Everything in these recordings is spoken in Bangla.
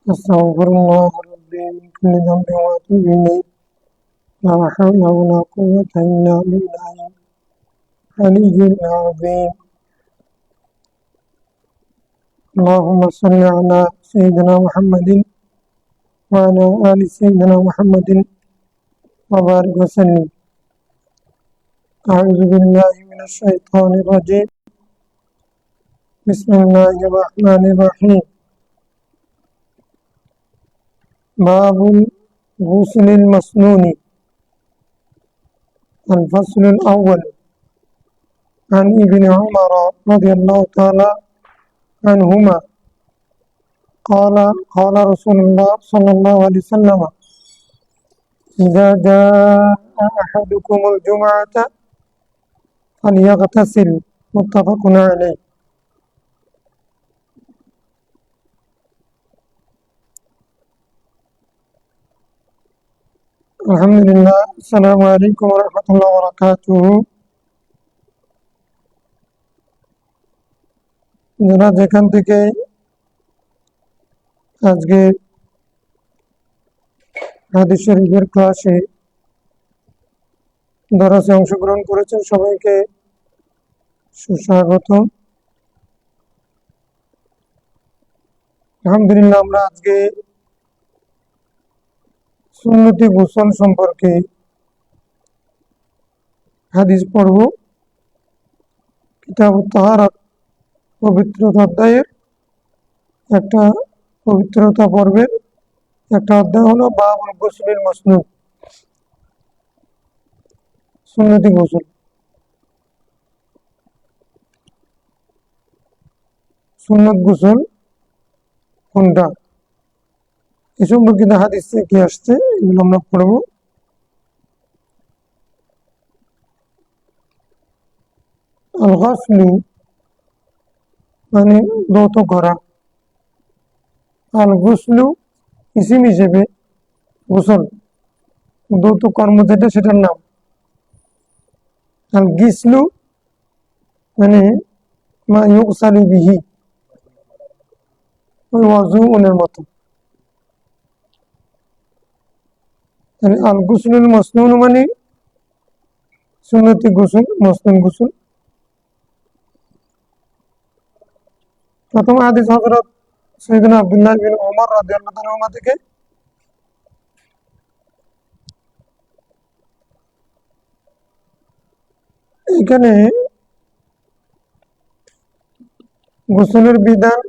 أستغفر الله ربي من كل ذنب وأتوب إليه لا حول ولا قوة إلا بالله العلي العظيم. اللهم صل على سيدنا محمد وعلى آل سيدنا محمد وبارك وسلم. أعوذ بالله من الشيطان الرجيم. بسم الله الرحمن الرحيم. باب الغسل المسنون. الفصل الأول. عن ابن عمر رضي الله تعالى عنهما قال رسول الله صلى الله عليه وسلم: إذا جاء أحدكم الجمعة فليغتسل. متفق عليه. আলহামদুলিল্লাহ। আসসালামু আলাইকুম ওয়া রাহমাতুল্লাহি ওয়া বারাকাতুহু। যারা যেখান থেকে আজকে হাদিস শরীফের ক্লাসে দরাসে অংশগ্রহণ করেছেন সবাইকে সুস্বাগত। আলহামদুলিল্লাহ, আমরা আজকে সুন্নতি গোসল সম্পর্কে হাদিস পড়ব। কিতাবুত তাহারাত পবিত্রতা অধ্যায়ের একটা পবিত্রতা পর্বের একটা অধ্যায় হলো বাবুল গোসলিল মাসনুন, সুন্নতি গোসল। সুন্নত গোসল কোনটা, এ সম্পর্কিত হাদিসে কি আসছে এগুলো আমরা পড়ব। আল গাসলু মানে ধৌত করা। আল গুসলু ইসিম হিসেবে গোসল, ধৌত কর্ম যেটা সেটার নাম। আল গিসলু মানে মা ইউগসালু বিহি, ওই ওয়াজুনের মতো। আল গুসলুল মাসনুন মানে সুন্নতি গোসল, মাসনুন গোসল। প্রথম হাদিস হযরত সাইয়েদনা আব্দুল্লাহ বিন ওমর রাদিয়াল্লাহু আনহু থেকে। এখানে গোসলের বিধান,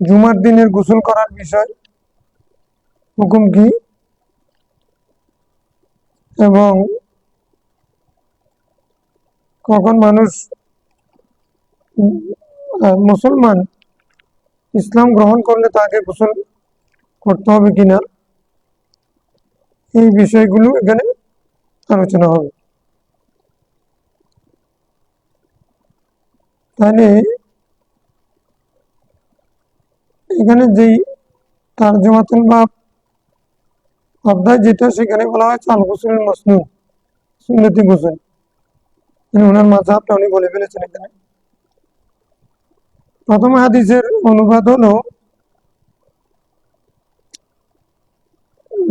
জুমার দিনের গোসল করার বিষয়, হুকুম কি, এবং কখন মানুষ মুসলমান ইসলাম গ্রহণ করলে তাকে গোসল করতে হবে কিনা, এই বিষয়গুলো এখানে আলোচনা হবে। তাহলে এখানে যেই তারজমাতুল বাব অধ্যায় যেটা, সেখানে বলা হয়েছে আল গুসলুল মাসনুন, সুন্নতি গোসল। ওনার মাযহাবটা উনি বলে ফেলেছেন এখানে। প্রথম হাদিসের অনুবাদ হলো,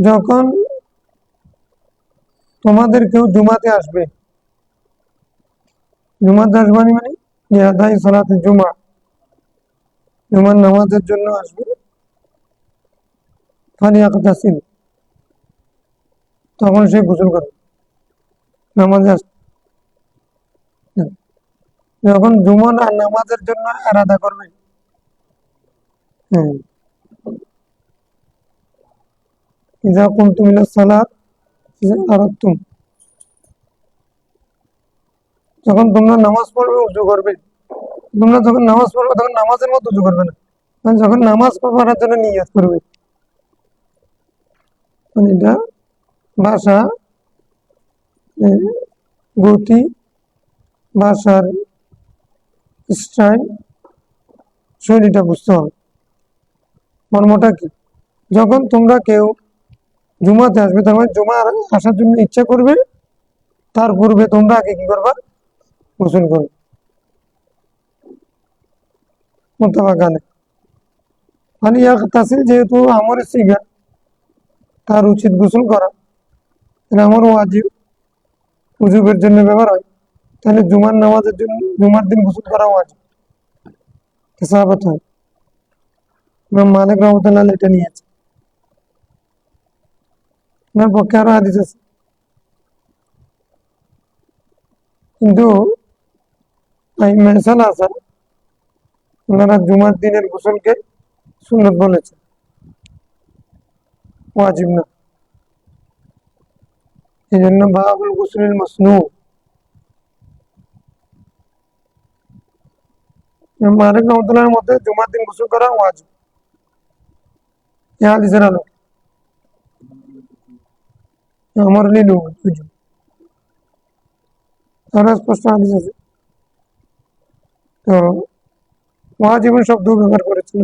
যখন তোমাদের কেউ জুমাতে আসবে, জুমাতে আসবানি মানে ইয়াদাই সালাতে জুমা, জুমার নামাজের জন্য আসবে, ফালিয়াগতাসিল, তখন সে গোসল করবে নামাজে আসবে। যখন জুমা নামাজের জন্য এরাদা করবে, ইযা কুমতুম ইলা সালাত আরাদতুম, যখন তোমরা নামাজ পড়বে উযু করবে। তোমরা যখন নামাজ পড়বে তখন নামাজের মতো উযু করবে না, যখন নামাজ পড়ার জন্য নিয়ত করবে। মানে এটা ভাষা, গতি, ভাষার স্টাইল, শৈলীটা বুঝতে হবে। মর্মটা কি, যখন তোমরা কেউ জুমাতে আসবে, তার মানে জুমা আসার জন্য ইচ্ছা করবে, তার পূর্বে তোমরা আগে কি করবা, গোসল করবে। মুত্তাফাক আলাইহ। মানে ইয়াগতাসিল যেহেতু আমর সিগা, তার উচিত গোসল করা, তাহলে আমার ওয়াজিব উজুবের জন্য ব্যবহার হয়, তাহলে জুমার নামাজের জন্য জুমার দিন গোসল করা ওয়াজিব, সাহাবত হয়। ইমাম মালিক রহমতুল্লাহ এটা নিয়েছে। ওনার পক্ষে আরো হাদিস আছে, কিন্তু মেসাল আছে, ওনারা জুমার দিনের গোসলকে সুন্নত বলেছে, ওয়াজিব না। এই জন্য বাবুল গোসলিল মাসনু, মালিক রহমতুল্লাহের মধ্যে জুমার দিন গোসল করা ওয়াজিব, এই হাদিসের আলো আমার লিলু বুঝুন। আরো স্পষ্ট হাদিস আছে। তো ওয়াজিবুন শব্দ ব্যবহার করেছেন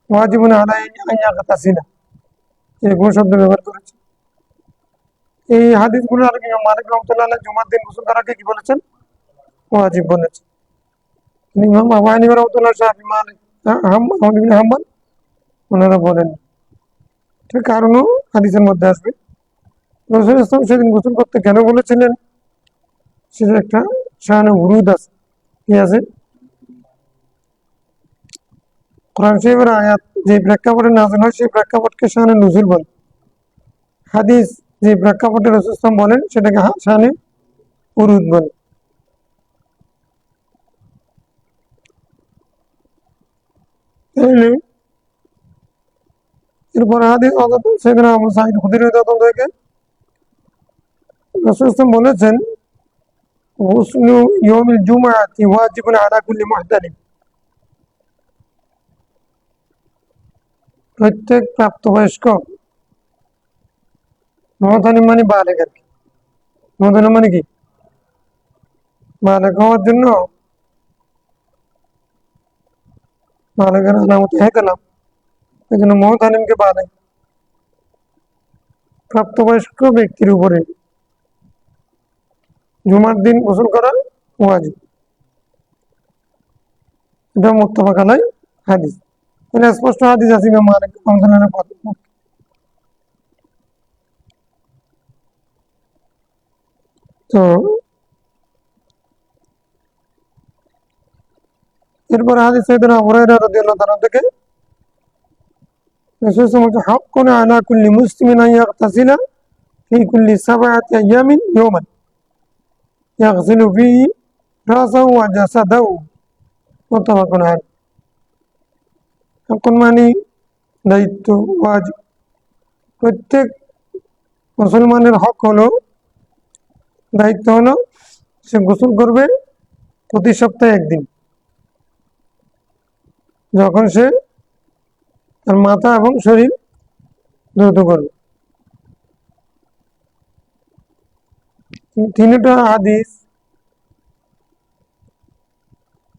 ওয়াজিবুন আলাই আইয়া কাতাসিনা, এরকম শব্দ ব্যবহার করেছে। এই হাদিসগুলো আর ইমাম মালিক রহমতুল্লাহ আলাইহি জুমার দিন গোসল করাকে কি বলেছেন? ওয়াজিব বলেছেন। ইমাম আবু হানিফা রহমতুল্লাহ, শাফি, মালিক, আহমদ ইবনে হাম্বল ওনারা বলেন। এটার কারণও হাদিসের মধ্যে আসবে। রাসূল ইসলাম সেদিন গোসল করতে কেন বলেছিলেন, সেটা একটা শানে উরুদ আছে। কি আছে? কোরআন শরীফের আয়াত যে প্রেক্ষাপটে নাযিল হয় সেই প্রেক্ষাপটকে শানে নুজুল বলে। হাদিস যে প্রেক্ষাপটে রাসূল ইসলাম বলেন সেটাকে শানে উরুদ বলে। এরপর হাদিস হযরত সাইয়েদনা আবু সাঈদ খুদরী রাদিয়াল্লাহু থেকে রাসূল ইসলাম বলেছেন, গুসলু ইয়াউমিল জুমআতি ওয়াজিবুন আলা কুল্লি মুহতালিম। প্রত্যেক প্রাপ্তবয়স্ক, মুহতালিম মানে বালেগ আর কি, মুহতালিম মানে কি বালেগ হওয়ার জন্য, বালেগের আলামত হেকালাম, এই জন্য মুহতালিমকে বালেগ, প্রাপ্তবয়স্ক ব্যক্তির উপরে জুমার দিন গোসল করা ওয়াজিব। এটা মুত্তাফাক আলাইহি হাদিস। মানে স্পষ্ট হাদিস আছে ইমাম মালিক রহমাতুল্লাহ পক্ষে। তো এরপর হাদিস সাইয়েদনা আবু হুরায়রা রাদিয়াল্লাহু তাআলা থেকে রাসূল সাল্লাল্লাহু আলাইহি ওয়াসাল্লাম হাক্কুন আলা কুল্লি মুসলিমিন আন ইয়াগতাসিলা ফি কুল্লি সাবআতি আইয়ামিন ইয়াওমান ইয়াগসিলু ফিহি রাসাহু ওয়া জাসাদাহু, মুত্তাফাকুন আলাইহি। হাক্কুন মানে দায়িত্ব, ওয়াজিব। প্রত্যেক মুসলমানের হক হলো, দায়িত্ব হলো সে গোসল করবে প্রতি সপ্তাহে একদিন, যখন সে তার মাথা এবং শরীর ধৌত করবে। তিনটা হাদিস,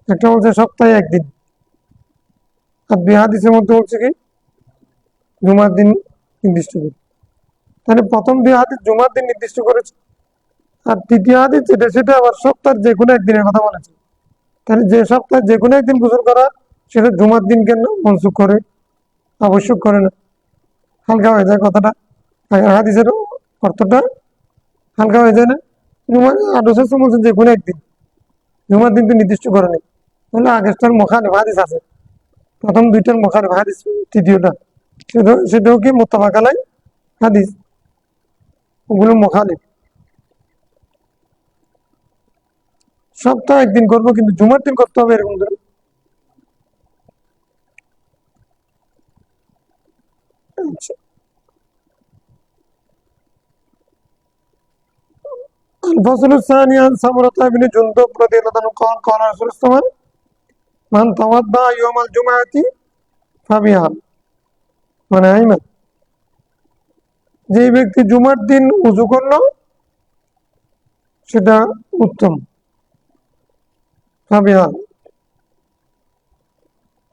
একটা বলছে সপ্তাহে একদিন, আর দুই হাদিসের মধ্যে বলছে কি জুমার দিন নির্দিষ্ট করে। তাহলে প্রথম দুই হাদিস জুমার দিন নির্দিষ্ট করেছে, আর তৃতীয় হাদিস যেটা সেটা আবার সপ্তাহের যে কোনো একদিনের কথা বলেছে। তাহলে যে সপ্তাহে যে কোনো একদিন গোসল করা সেটা জুমার দিন কেন মনসুখ করে, আবশ্যক করে না, হালকা হয়ে যায় কথাটা, হাদিসের অর্থটা হালকা হয়ে যায় না। জুমার আদর্শের বলছে যে কোনো একদিন, জুমার দিন তো নির্দিষ্ট করে নেই। তাহলে আগেরটার মুখালিফ হাদিস আছে, প্রথম দুইটার মুখালিফ হাদিস, তৃতীয়টা সেটাও কি মুত্তাফাক আলাইহি হাদিস, ওগুলো মুখালিফ। সপ্তাহে একদিন করবো কিন্তু জুমার দিন করতে হবে এরকম ধরে। আচ্ছা, الفصل الثاني عن سمرة بن جندب رضي الله عنه قال قال رسول الله صلى الله عليه وسلم من توضأ يوم الجمعة فبها, মানে আইমান, যে ব্যক্তি জুমার দিন উযু করলো সেটা উত্তম। ফাবিহা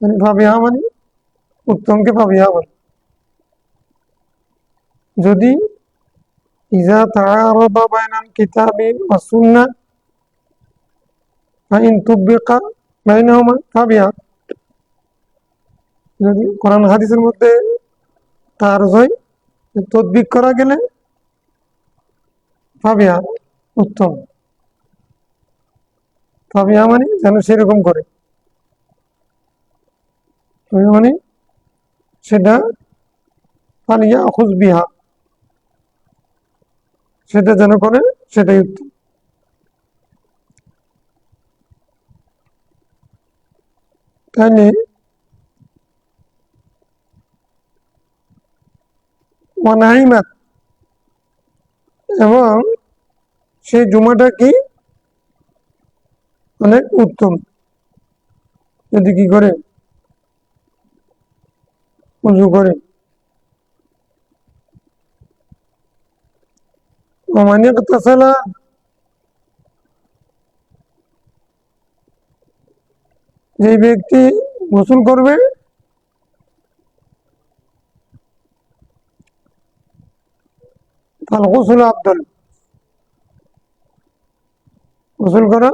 মানে ফাবিহা মানে উত্তমকে ফাবিহা বলে। যদি ইজা তাআরাদা বাইনাল কিতাবি ওয়াস সুন্নাহ ফাইন তুবিকা বাইনাহুমা ফাবিহা, যদি কোরআন হাদিসের মধ্যে তার হয় তদবিক করা গেলে ফাবিয়া উত্তম। ফাবিয়া মানে যেন সেরকম করে, মানে সেটা ফালিয়া খুজ বিহা, সেটা যেন করে, সেটাই উত্তম। তাইলে ওয়ানাইমাত, এবং সেই জুমাটা কি অনেক উত্তম যদি কি করে উজু করে। ওমানিক তাসালা, যে ব্যক্তি গোসল করবে, তার গোসল আফদল, গোসল করা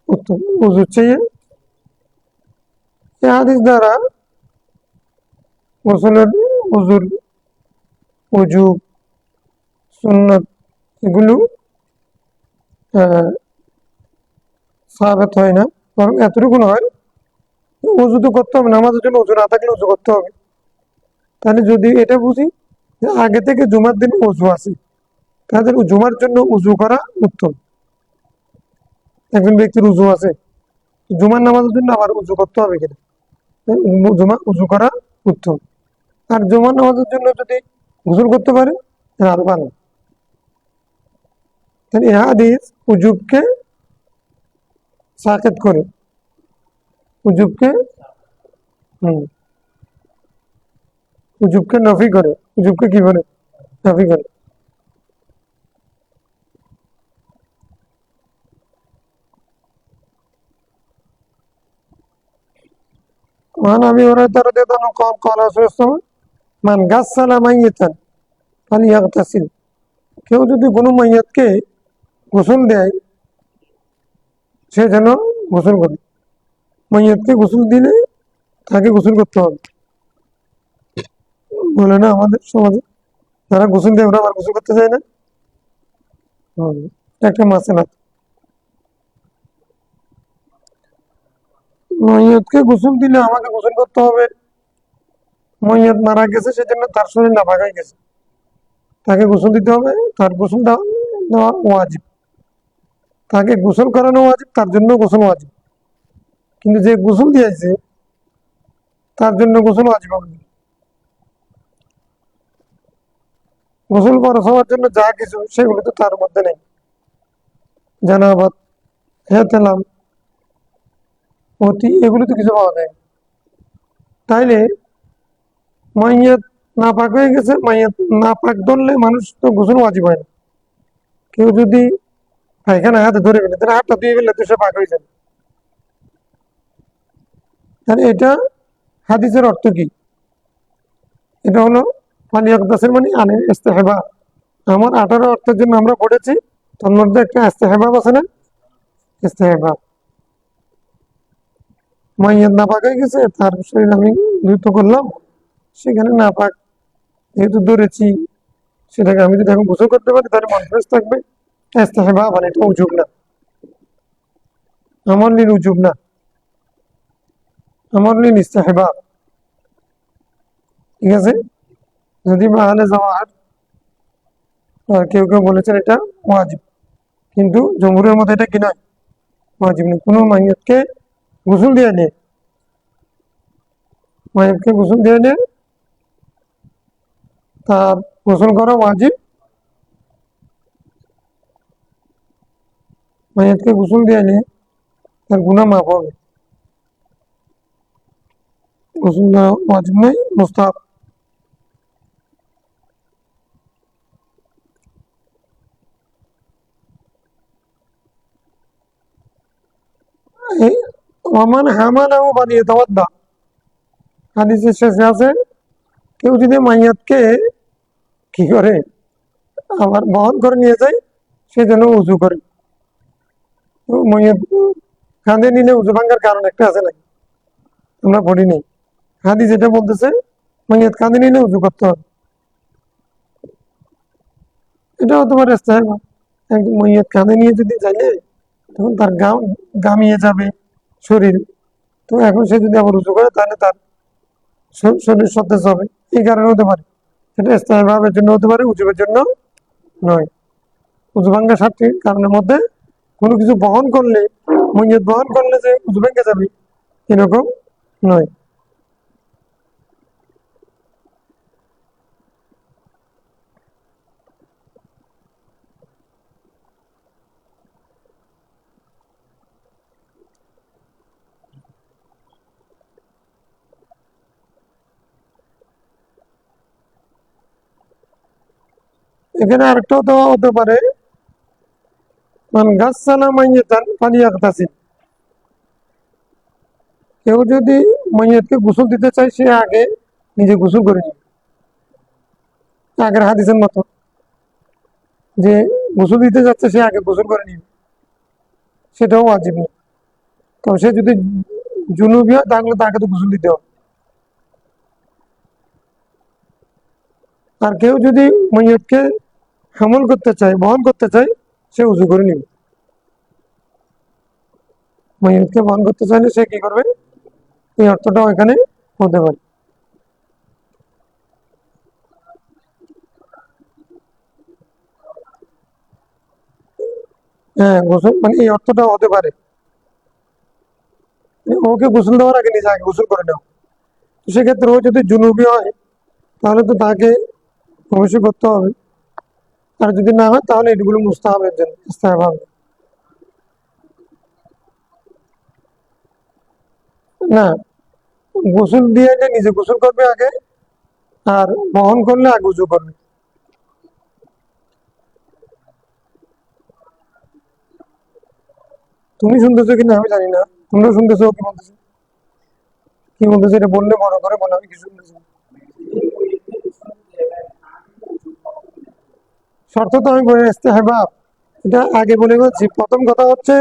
উত্তম উজুর চেয়ে। এই হাদিস দ্বারা গোসলের উজুর উজু সুন্নত এগুলো সাবেত হয় না, বরং এতটুকু হয় উজু তো করতে হবে, নামাজের জন্য উজু না থাকলে উজু করতে হবে। তাহলে যদি এটা বুঝি যে আগে থেকে জুমার দিন উজু আছে, তাদের জুমার জন্য উজু করা উত্তম। একজন ব্যক্তির উজু আছে, জুমার নামাজের জন্য আবার উজু করতে হবে কিনা, জুমা উজু করা উত্তম। আর জুমার নামাজের জন্য যদি গোসল করতে পারে তাহলে আরো ভালো। তাহলে এই হাদিস উজুবকে সাকেত করে, উজুবকে উজুবকে নফি করে, উজুবকে কি করে নফি করে। وعن ابي هريره رضي الله عنه قال قال رسول الله صلى الله عليه وسلم من غسل ميتا فليغتسل, কেউ যদি কোনো মাইয়াতকে গোসল দেয় সে যেন গোসল করে। মাইয়াতকে গোসল দিলে তাকে গোসল করতে হবে, বলে না আমাদের সমাজে যারা গোসল দেয় ওরা আবার গোসল করতে চায় না। একটা মাসেলা, মাইয়াতকে গোসল দিলে আমাকে গোসল করতে হবে। মাইয়াত মারা গেছে সেজন্য তার শরীর নাপাক হয়ে গেছে, তাকে গোসল দিতে হবে, তার গোসল দেওয়া ওয়াজিব, তাকে গোসল করানো ওয়াজিব, তার জন্য গোসল ওয়াজিব। কিন্তু যে গোসল দিয়েছে তার জন্য গোসল ওয়াজিব হবে না। গোসল ফরজ হওয়ার জন্য যা কিছু সেগুলো তো তার মধ্যে নেই, জানাবাত, হেতেলাম, অতি, এগুলো তো কিছু পাওয়া যায়। তাইলে মাইয়াত নাপাক হয়ে গেছে, মাইয়াত নাপাক ধরলে মানুষ তো গোসল ওয়াজিব হয় না। কেউ যদি পায়খানা হাতে ধরে ফেলে তাহলে হাতটা দিয়ে ফেললে তো সে পাক হয়ে যাবে। তাহলে এটা হাদিসের অর্থ কি? এটা হলো ফালিয়াকতাসিল মানে আনে ইস্তেহবাব। আমার 18 অর্থের জন্য আমরা পড়েছি, তার মধ্যে একটা ইস্তেহবাব আছে না, ইস্তেহবাব। মাইয়াত নাপাক হয়ে গেছে, তার শরীর আমি ধুত করলাম, সেখানে নাপাক যেহেতু ধরেছি, সেটাকে আমি যদি এখন গোসল করতে পারি তাহলে মন ফ্রেশ থাকবে। ইস্তেহবাব মানে এটা উজুব না, আমর লিল উজুব না, আমর লিল ইস্তেহবাব। ঠিক আছে? যদি আহলে জাওয়াহার কেউ কেউ বলেছেন এটা ওয়াজিব, কিন্তু জমহুরের মধ্যে এটা কি নয়, ওয়াজিব নেই। কোনো মাইয়াতকে গোসল দিয়ে নেই, মাইয়াতকে গোসল দিয়ে নেই, তার গোসল করা ওয়াজিব। মাইয়াতকে গোসল দিয়ে নিয়ে তার গুনাহ মাফ হবে। গোসল দেওয়া ওয়াজিব নয়, মুস্তাহাব। ওমান হামালাহু ফালিয়াতাওয়াদ্দা, হাদিসের শেষে আছে কেউ যদি মাইয়াতকে কি করে আবার বহন করে নিয়ে যায় সে যেন উজু করে। তো মাইয়াত কাঁধে নিলে উজু ভাঙ্গার কারণ একটা আছে নাকি? আমরা পড়ি নেই। হাদিস যেটা বলতেছে মাইয়াত কাঁদে নিলে উজু করতে হবে, এটা হতে পারে ইস্তেহবাব। একদম মাইয়াত কাঁধে নিয়ে যদি যাইলে তখন তার গামিয়ে যাবে শরীর, তো এখন সে যদি আবার উঁচু করে তাহলে তার শরীর সতেজ হবে, এই কারণে হতে পারে। সেটা ইস্তেহবাবের জন্য হতে পারে, উজুবের জন্য নয়। উজু ভাঙ্গা 7টি কারণের মধ্যে কোনো কিছু বহন করলে, মইয়ত বহন করলে যে উজু ভেঙে যাবে এরকম নয়। এখানে আরেকটাও দেওয়া হতে পারে, মান গাছসালা মাইয়াতান ফালিয়াগতাসিল। কেউ যদি মাইয়াতকে গোসল দিতে চায় সে আগে নিজে গোসল করে নিবে, আগের হাদিসের মতো যে গোসল দিতে যাচ্ছে সে আগে গোসল করে নিবে, সেটাও ওয়াজিব না। তো সে যদি জুনুবি হয় তাহলে তাকে তো গোসল দিতে হবে। আর কেউ যদি মাইয়াতকে হামল করতে চায়, বহন করতে চায়, সে উজু করে নিবে। মাইয়াতকে বহন করতে চাইলে সে কি করবে, এই অর্থটাও এখানে হতে পারে। হ্যাঁ, গোসল মানে এই অর্থটাও হতে পারে, ওকে গোসল দেওয়ার আগে নিজে আগে গোসল করে নেও। তো সেক্ষেত্রে ও যদি জুনুবি হয় তাহলে তো তাকে অবশ্যই করতে হবে, আর যদি না হয় তাহলে এগুলো মুস্তাহাবের জন্য, ইস্তেহবাব। না, গোসল দিয়ে যে নিজে গোসল করবে আগে, আর বহন করলে আগে উজু করবে। তুমি শুনতেছো কিনা আমি জানি না, তোমরা শুনতেছো কি বলতেছো, কি বলতেছো এটা বললে বড় করে বলো, আমি কি শুনতেছি। শর্ত তো আমি বলে ইস্তেহবাব, এটা আগে বলে বলছি। প্রথম কথা হচ্ছে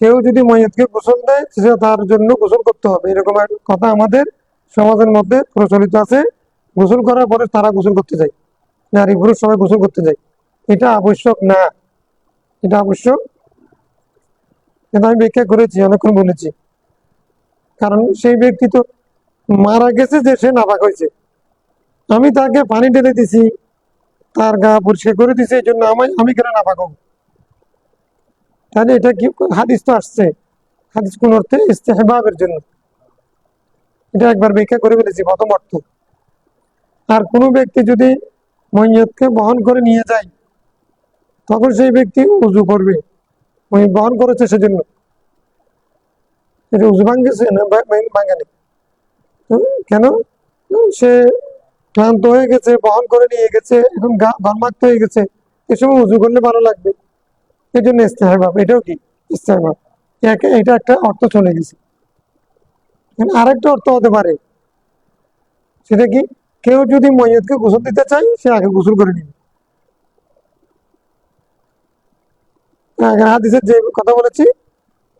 কেউ যদি মাইয়াতকে গোসল দেয় সে তার জন্য গোসল করতে হবে, এরকম একটা কথা আমাদের সমাজের মধ্যে প্রচলিত আছে। গোসল করার পরে তারা গোসল করতে যায়, নারী পুরুষ সবাই গোসল করতে যায়, এটা আবশ্যক না। এটা আবশ্যক, এটা আমি ব্যাখ্যা করেছি, অনেকক্ষণ বলেছি। কারণ সেই ব্যক্তি তো মারা গেছে যে সে নাপাক হয়েছে, আমি তাকে পানি ঢেলে দিছি, তার গা পরিষ্কার করে দিছে, এই জন্য আমি কেন নাপাক হব? তাহলে এটা কি, হাদিস তো আসছে, হাদিস কোন অর্থে ইস্তেহবাবের জন্য, এটা একবার ব্যাখ্যা করে ফেলেছি প্রথম অর্থ। আর কোনো ব্যক্তি যদি মইয়তকে বহন করে নিয়ে যায় তখন সেই ব্যক্তি উজু করবে, ওই বহন করেছে সেজন্য। এটা উজু ভাঙ্গেছে না ভাঙ্গেনি, কেন? সে ক্লান্ত হয়ে গেছে, বহন করে নিয়ে গেছে, এখন ঘর্মাক্ত হয়ে গেছে, এ সময় উজু করলে ভালো লাগবে, এই জন্য ইস্তেহবাব। এটাও কি ইস্তেহবাব, এটা একটা অর্থ চলে গেছে। আরেকটা অর্থ হতে পারে, সেটা কি, কেউ যদি মইয়তকে গোসল দিতে চায় সে আগে গোসল করে নিবে। আগে হাদিসের যে কথা বলেছি,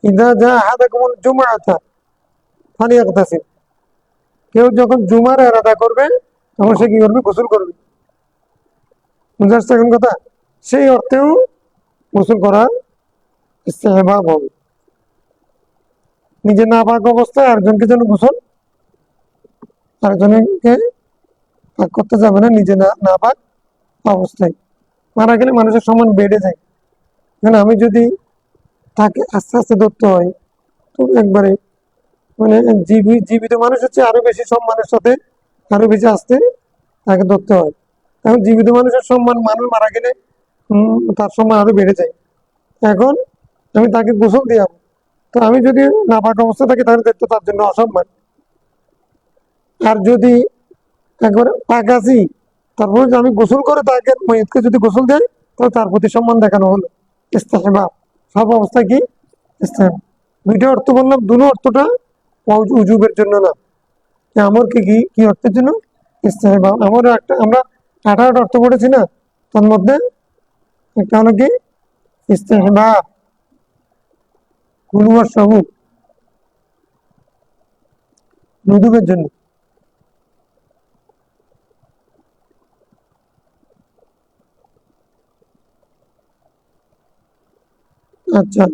ইদা যা আহাদাকুমুল জুমআতা ফালিয়াগতাসিল, কেউ যখন জুমার এরাদা করবে তখন সে কি করবে, গোসল করবে। বুঝতে পারছো এখন কথা? সেই অর্থেও গোসল করা ইস্তেহবাব হবে। নিজে না পাক অবস্থায় আরেকজনকে যেন গোসল, আরেকজনকে পাক করতে যাবে না নিজে না পাক অবস্থায়। মারা গেলে মানুষের সম্মান বেড়ে যায়। আমি যদি তাকে আস্তে আস্তে ধরতে হয়, তো একবারে মানে জীবিত মানুষ হচ্ছে আরো বেশি সম্মানের সাথে, আরো বেশি আস্তে তাকে ধরতে হয়। এখন জীবিত মানুষের সম্মান, মানুষ মারা গেলে তার সম্মান আরো বেড়ে যায়। এখন আমি তাকে গোসল দিলাম, তো আমি যদি নাপাক অবস্থা থাকি তাহলে দেখতে তার জন্য অসম্মান। আর যদি একবারে পাক আছি তারপরে যে আমি গোসল করে তাকে মহিতকে যদি গোসল দেয় তাহলে তার প্রতি সম্মান দেখানো হলো, ইস্তেহবাব। সব অবস্থায় কি ইস্তেহবাব। দুইটা অর্থ বললাম, দুটো অর্থটা উজুবের জন্য না, আমার কি কি কি অর্থের জন্য, ইস্তেহবাব। আমার একটা, আমরা 18টা অর্থ পড়েছি না, তার মধ্যে একটা হলো কি ইস্তেহবাব, কুলু ওয়াশরাবু। নুদুবের জন্য। আচ্ছা,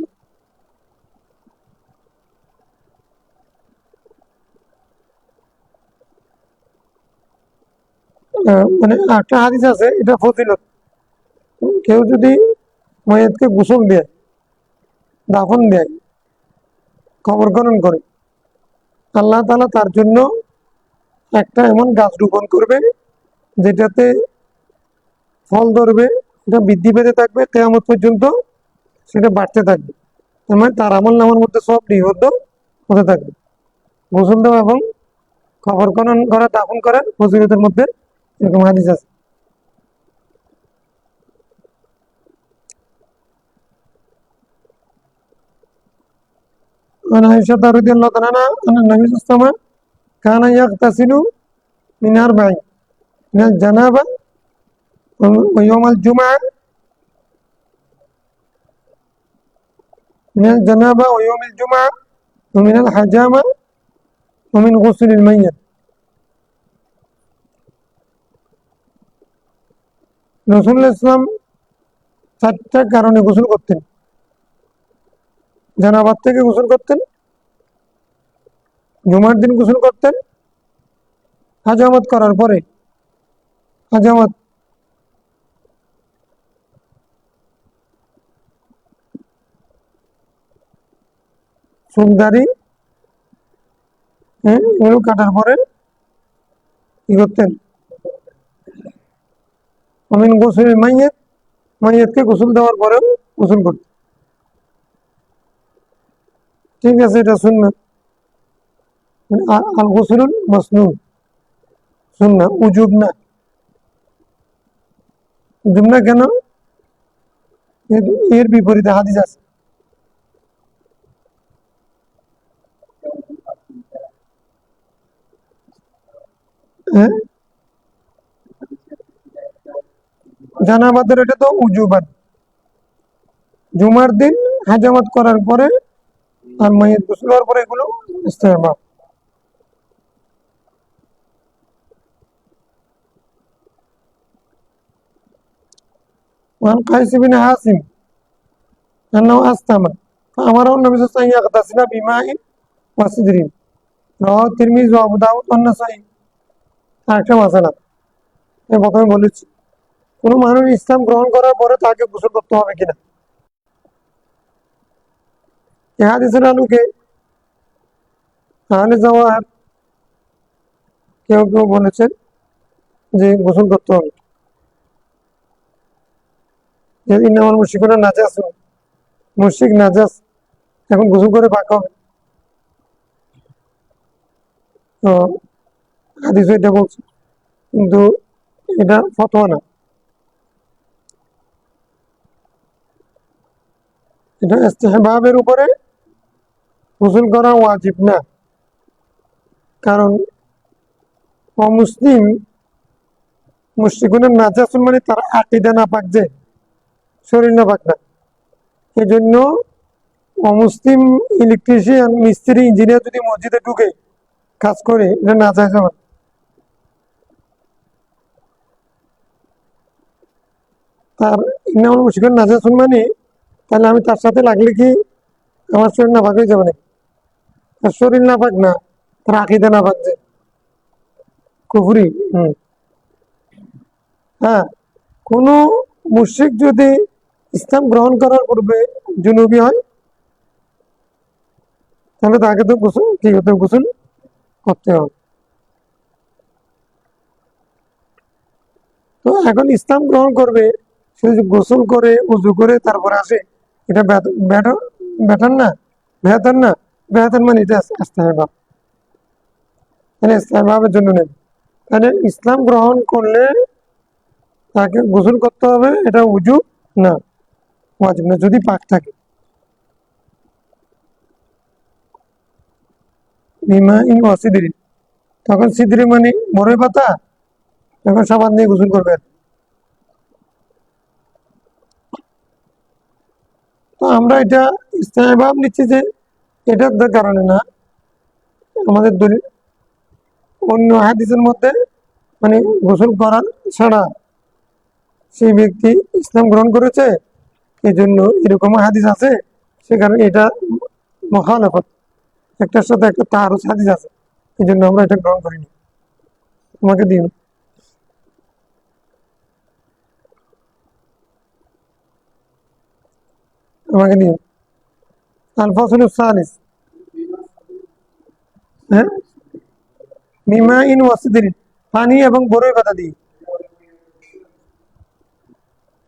মানে একটা হাদিস আছে, এটা ফজিলত। কেউ যদি মাইয়াতকে গোসল দেয়, দাফন দেয়, কবর খনন করে, আল্লাহ তাআলা তার জন্য একটা এমন গাছ রোপণ করবে যেটাতে ফল ধরবে, এটা বৃদ্ধি পেতে থাকবে কিয়ামত পর্যন্ত, সেটা বাড়তে থাকবে। তার মানে তার আমল নামার মধ্যে সব নিবদ্ধ হতে থাকবে। গোসল দেওয়া এবং কবর খনন করা, দাফন করা ফজিলতের মধ্যে এরকম হাদিস আছে। عن عائشة رضي الله تعالى عنها أن النبي صلى الله عليه وسلم كان يغتسل من أربع: من الجنابة، ويوم الجمعة، من الجنابة ويوم الجمعة، ومن الحجامة، ومن غسل الميت. রসুল্লাহ ইসলাম চারটা কারণে গোসল করতেন। জানাবাত থেকে গোসল করতেন, জুমার দিন গোসল করতেন, হাজামত করার পরে, হাজামত চুলদারি, এগুলো কাটার পরে কি করতেন? অমিন গোসল মাইয়েত, মাইয়েতকে গোসল দেওয়ার পরেও গোসল করতেন। ঠিক আছে, এটা সুন্নাত। আল গোসলুল মাসনুন, সুন্নাহ, উজুব না। উজুব না কেন? এর বিপরীতে হাদিস আছে। হ্যাঁ, জানাবাদের এটা তো উজুবান। জুমার দিন হাজামাত করার পরে আর মাইয়াত গোসল হওয়ার পরে এগুলো ইস্তেহবাব। وعن قيس بن عاصم أنه أسلم فأمره النبي صلى الله عليه وسلم أن يغتسل بماء وسدر، رواه الترمذي وأبو داود والنسائي। আরেকটা মাসালা আমি প্রথমে বলেছি, কোনো মানুষ ইসলাম গ্রহণ করার পরে তাকে গোসল করতে হবে কিনা। এই হাদিসের আলোকে আহলে জাওয়ার কেউ কেউ বলেছেন যে গোসল করতে হবে। ইন্নামাল মুশরিকুনা নাজাসুন, মুশরিক নাজাস, এখন গোসল করে পাক হবে। তো হাদিস এটা বলছে, কিন্তু এটা ফতোয়া না, এটা ইস্তেহবাবের উপরে গোসল করা ওয়াজিব না। কারণ অমুসলিম মুশরিকুনা নাজাসুন মানে তার আকীদা নাপাক, যে শরীর নাপাক না। এই জন্য অমুসলিম ইলেকট্রিশিয়ান, মিস্ত্রি, ইঞ্জিনিয়ার যদি মসজিদে ঢুকে কাজ করে, এটা না যায় যাবে। তার ইন্নামাল মুশরিকুনা নাজাসুন মানে, তাহলে আমি তার সাথে লাগলে কি আমার শরীর নাপাক হয়ে যাবে না? তার শরীর নাপাক না, তার আকীদা নাপাক, যে কুফরি। হ্যাঁ, কোন মুশরিক যদি ইসলাম গ্রহণ করার পূর্বে জুনুবি হয়, তাহলে তাকে তো গোসল কি হতে গোসল করতে হবে। তো এখন ইসলাম গ্রহণ করবে, সে যদি গোসল করে উজু করে তারপরে আসে, এটা ব্যাটার না, বেহাতার না। বেহাতার মানে এটা ইস্তেহবাব, মানে ইস্তেহবাবের জন্য নেই। মানে ইসলাম গ্রহণ করলে তাকে গোসল করতে হবে, এটা উজু না, ওয়াজিব না, যদি পাক থাকে। বিমা ইন ওয়াসিদিন, তখন সিদরি মানে বড়ই পাতা, তখন সাবান দিয়ে গোসল করবে। তো আমরা এটা ইস্তেহবাব নিচ্ছি যে এটার কারণে না, আমাদের দলিল অন্য হাদিসের মধ্যে মানে গোসল করার ছাড়া সেই ব্যক্তি ইসলাম গ্রহণ করেছে, এই জন্য এরকম হাদিস আছে, সেখানে এটা মখালাফত, একটার সাথে একটা তারুজ হাদিস আছে, এই জন্য আমরা এটা গ্রহণ করিনি। তোমাকে দিন, আমাকে দিন। আল ফাসল সালিস, হ্যাঁ, মিমা ইন ওয়াসিদিন, পানি এবং বরই পাতা দিয়ে।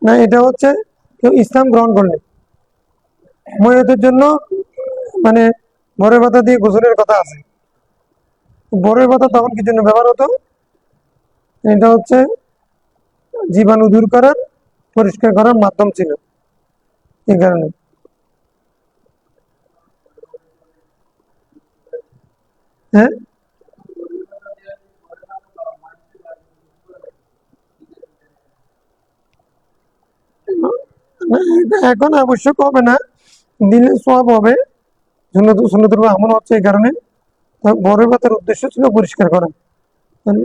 না, এটা হচ্ছে কেউ ইসলাম গ্রহণ করলে ময়তের জন্য মানে বরই পাতা দিয়ে গোসলের কথা আছে। বরই পাতা তখন কি জন্য ব্যবহার হতো? এটা হচ্ছে জীবাণু দূর করার, পরিষ্কার করার মাধ্যম ছিল, এই কারণে। হ্যাঁ, না, এটা এখন আবশ্যক হবে না, দিলে সব হবে। সুন্নতুর আমল হচ্ছে এই কারণে। তো বরই পাতার উদ্দেশ্য ছিল পরিষ্কার করা, মানে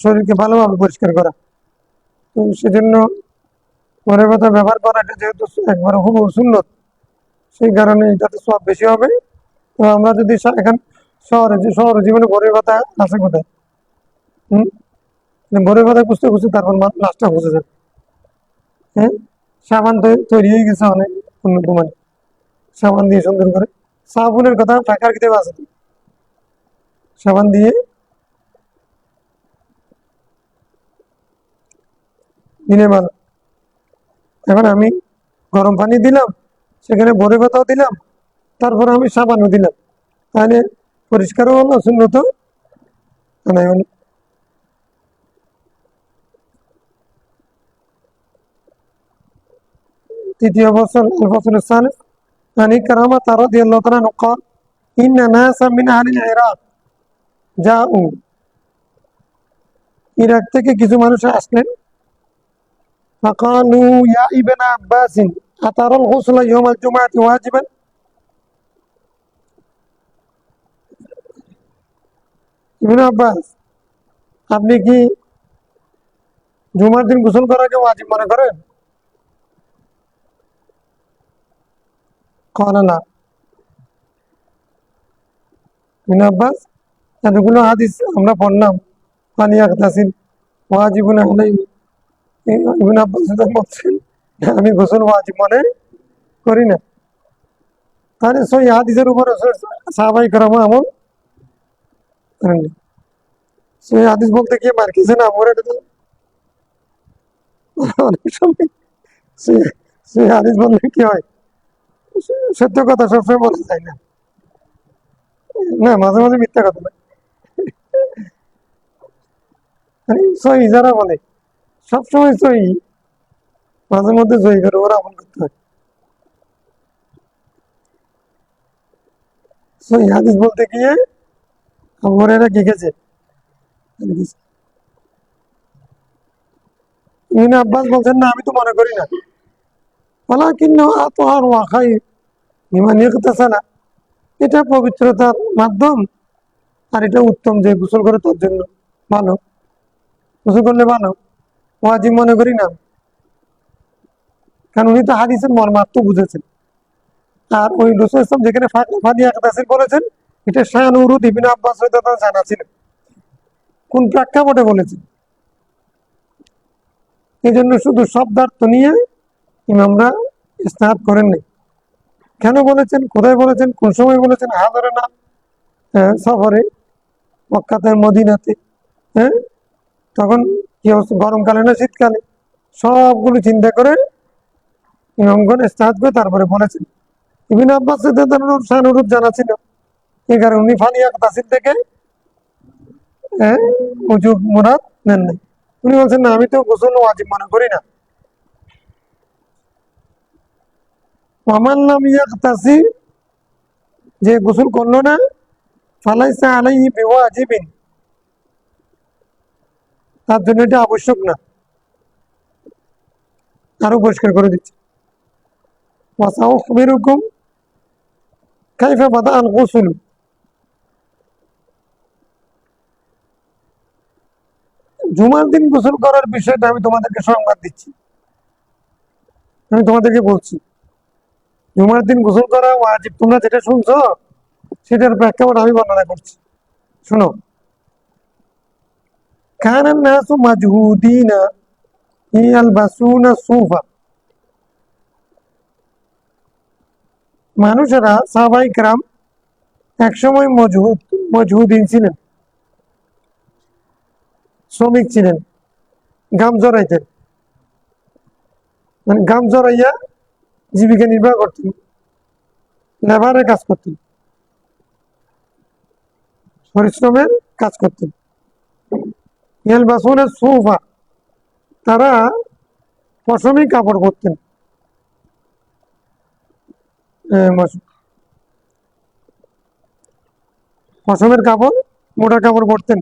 শরীরকে ভালোভাবে পরিষ্কার করা। তো সেজন্য বরই পাতা ব্যবহার করাটা যেহেতু একবার খুব সুন্নত, সেই কারণে এটাতে সব বেশি হবে। তো আমরা যদি এখন শহরে জীবনে বরই পাতা আছে কোথায়? হম, বরই পাতা খুঁজতে খুঁজতে তারপর লাশটা খুঁজে যাবে। হ্যাঁ, সাবান তৈরি হয়ে গেছে অনেক উন্নত মানে, সাবান দিয়ে সুন্দর করে, সাবানের কথা টাকার কিতাবে আছে তো। সাবান দিয়ে দিনে ভালো। এখন আমি গরম পানি দিলাম, সেখানে বরই পাতাও দিলাম, তারপর আমি সাবানও দিলাম, তাহলে পরিষ্কারও হলো, সুন্নত আদায় হলো। তৃতীয় বছর الفصل الثالث عن كرامة رضي الله تعالى عنه قال إن ناسا من أهل العراق جاءوا, ইরাক থেকে কিছু মানুষ আসলেন, فقالوا يا ابن عباس أترى الغسل يوم الجمعة واجبا, ইবনে আব্বাস, আপনি কি জুমার দিন গোসল করাকে ওয়াজিব মনে করেন? قال لا. ইবনে আব্বাস, এতগুলো হাদিস আমরা পড়লাম, পানি ইয়াগতাসিল ওয়াজিবুন আলাইহি, ইবনে আব্বাস বলছেন আমি গোসল ওয়াজিব মনে করি না। তাহলে সই হাদিসের উপর সাহাবাই কেরাম আমল করেননি। সই হাদিস বলতে গিয়ে মার খেয়েছে না আমার, এটা তো অনেক সময় সই হাদিস বললে কি হয়, সত্য কথা সবসময় বলা যায় না, না মাঝে মাঝে মিথ্যা কথা না। মানে সই যারা বলে সবসময় সই, মাঝে মধ্যে সই করে ওরা আমল করতে হয়। সই হাদিস বলতে গিয়ে আমার এরা কি গেছে। ইবনে আব্বাস বলছেন না আমি তো মনে করি না, ওয়ালাকিন্নাহু আতহার ওয়া খায়র লিমান ইগতাসালা, এটা পবিত্রতার মাধ্যম, আর এটা উত্তম যে গোসল করে তার জন্য ভালো, গোসল করলে ভালো, ওয়াজিব মনে করি না। কারণ উনি তো হাদিসের মর্মার্থ বুঝেছেন। আর ওই রাসূল ইসলাম যেখানে ফাদিয়া তাসির বলেছেন, এটা শানুরুদ ইবনে আব্বাস রাদিয়াল্লাহু তাআলা জানা ছিল, কোন প্রেক্ষাপটে বলেছেন। এই জন্য শুধু শব্দার্থ নিয়ে ইমামরা ইজতিহাদ করেননি। কেন বলেছেন, কোথায় বলেছেন, কোন সময় বলেছেন, হাজারে না সফরে, মক্কাতে মদিনাতে, হ্যাঁ, তখন কি অবস্থা, গরমকালে না শীতকালে, সবগুলো চিন্তা করে ইমামগণ ইজতিহাদ করে তারপরে বলেছেন। ইবনে আব্বাস শানুরুদ জানা ছিল, এই কারণে উনি ফালিয়া তাসির থেকে উজু মুরাদ নেন নাই। উনি বলছেন না আমি তো গোসল ওয়াজিব মনে করি না। ওয়ামান লাম ইয়াগতাসি, যে গোসল করলো না, ফালাইসা আলাইহি বিওয়াজিবিন, তার জন্য এটা আবশ্যক না। আরো পরিষ্কার করে দিচ্ছে, ওয়াসাউখবিরুকুম কাইফা বাদা আল গোসল, জুমার দিন গোসল করার বিষয়টা আমি তোমাদেরকে সংবাদ দিচ্ছি, আমি তোমাদেরকে বলছি জুমার দিন গোসল করা ওয়াজিব। তোমরা যেটা শুনছো সেটার প্রেক্ষাপট আমি বর্ণনা করছি, শোনো। কানান নাসু মাজহুদিনা ইয়ালবাসুনা সুফা, মানুষেরা সাহাবায়ে কেরাম একসময় মজহুদিন ছিলেন, শ্রমিক ছিলেন, গাম জড়াইতেন, মানে গাম জড়াইয়া জীবিকা নির্বাহ করতেন, লেবারের কাজ করতেন, পরিশ্রমের কাজ করতেন। ইয়ালবাসুনা সুফা, তারা পশমি কাপড় পরতেন, পশমের কাপড়, মোটা কাপড় পরতেন।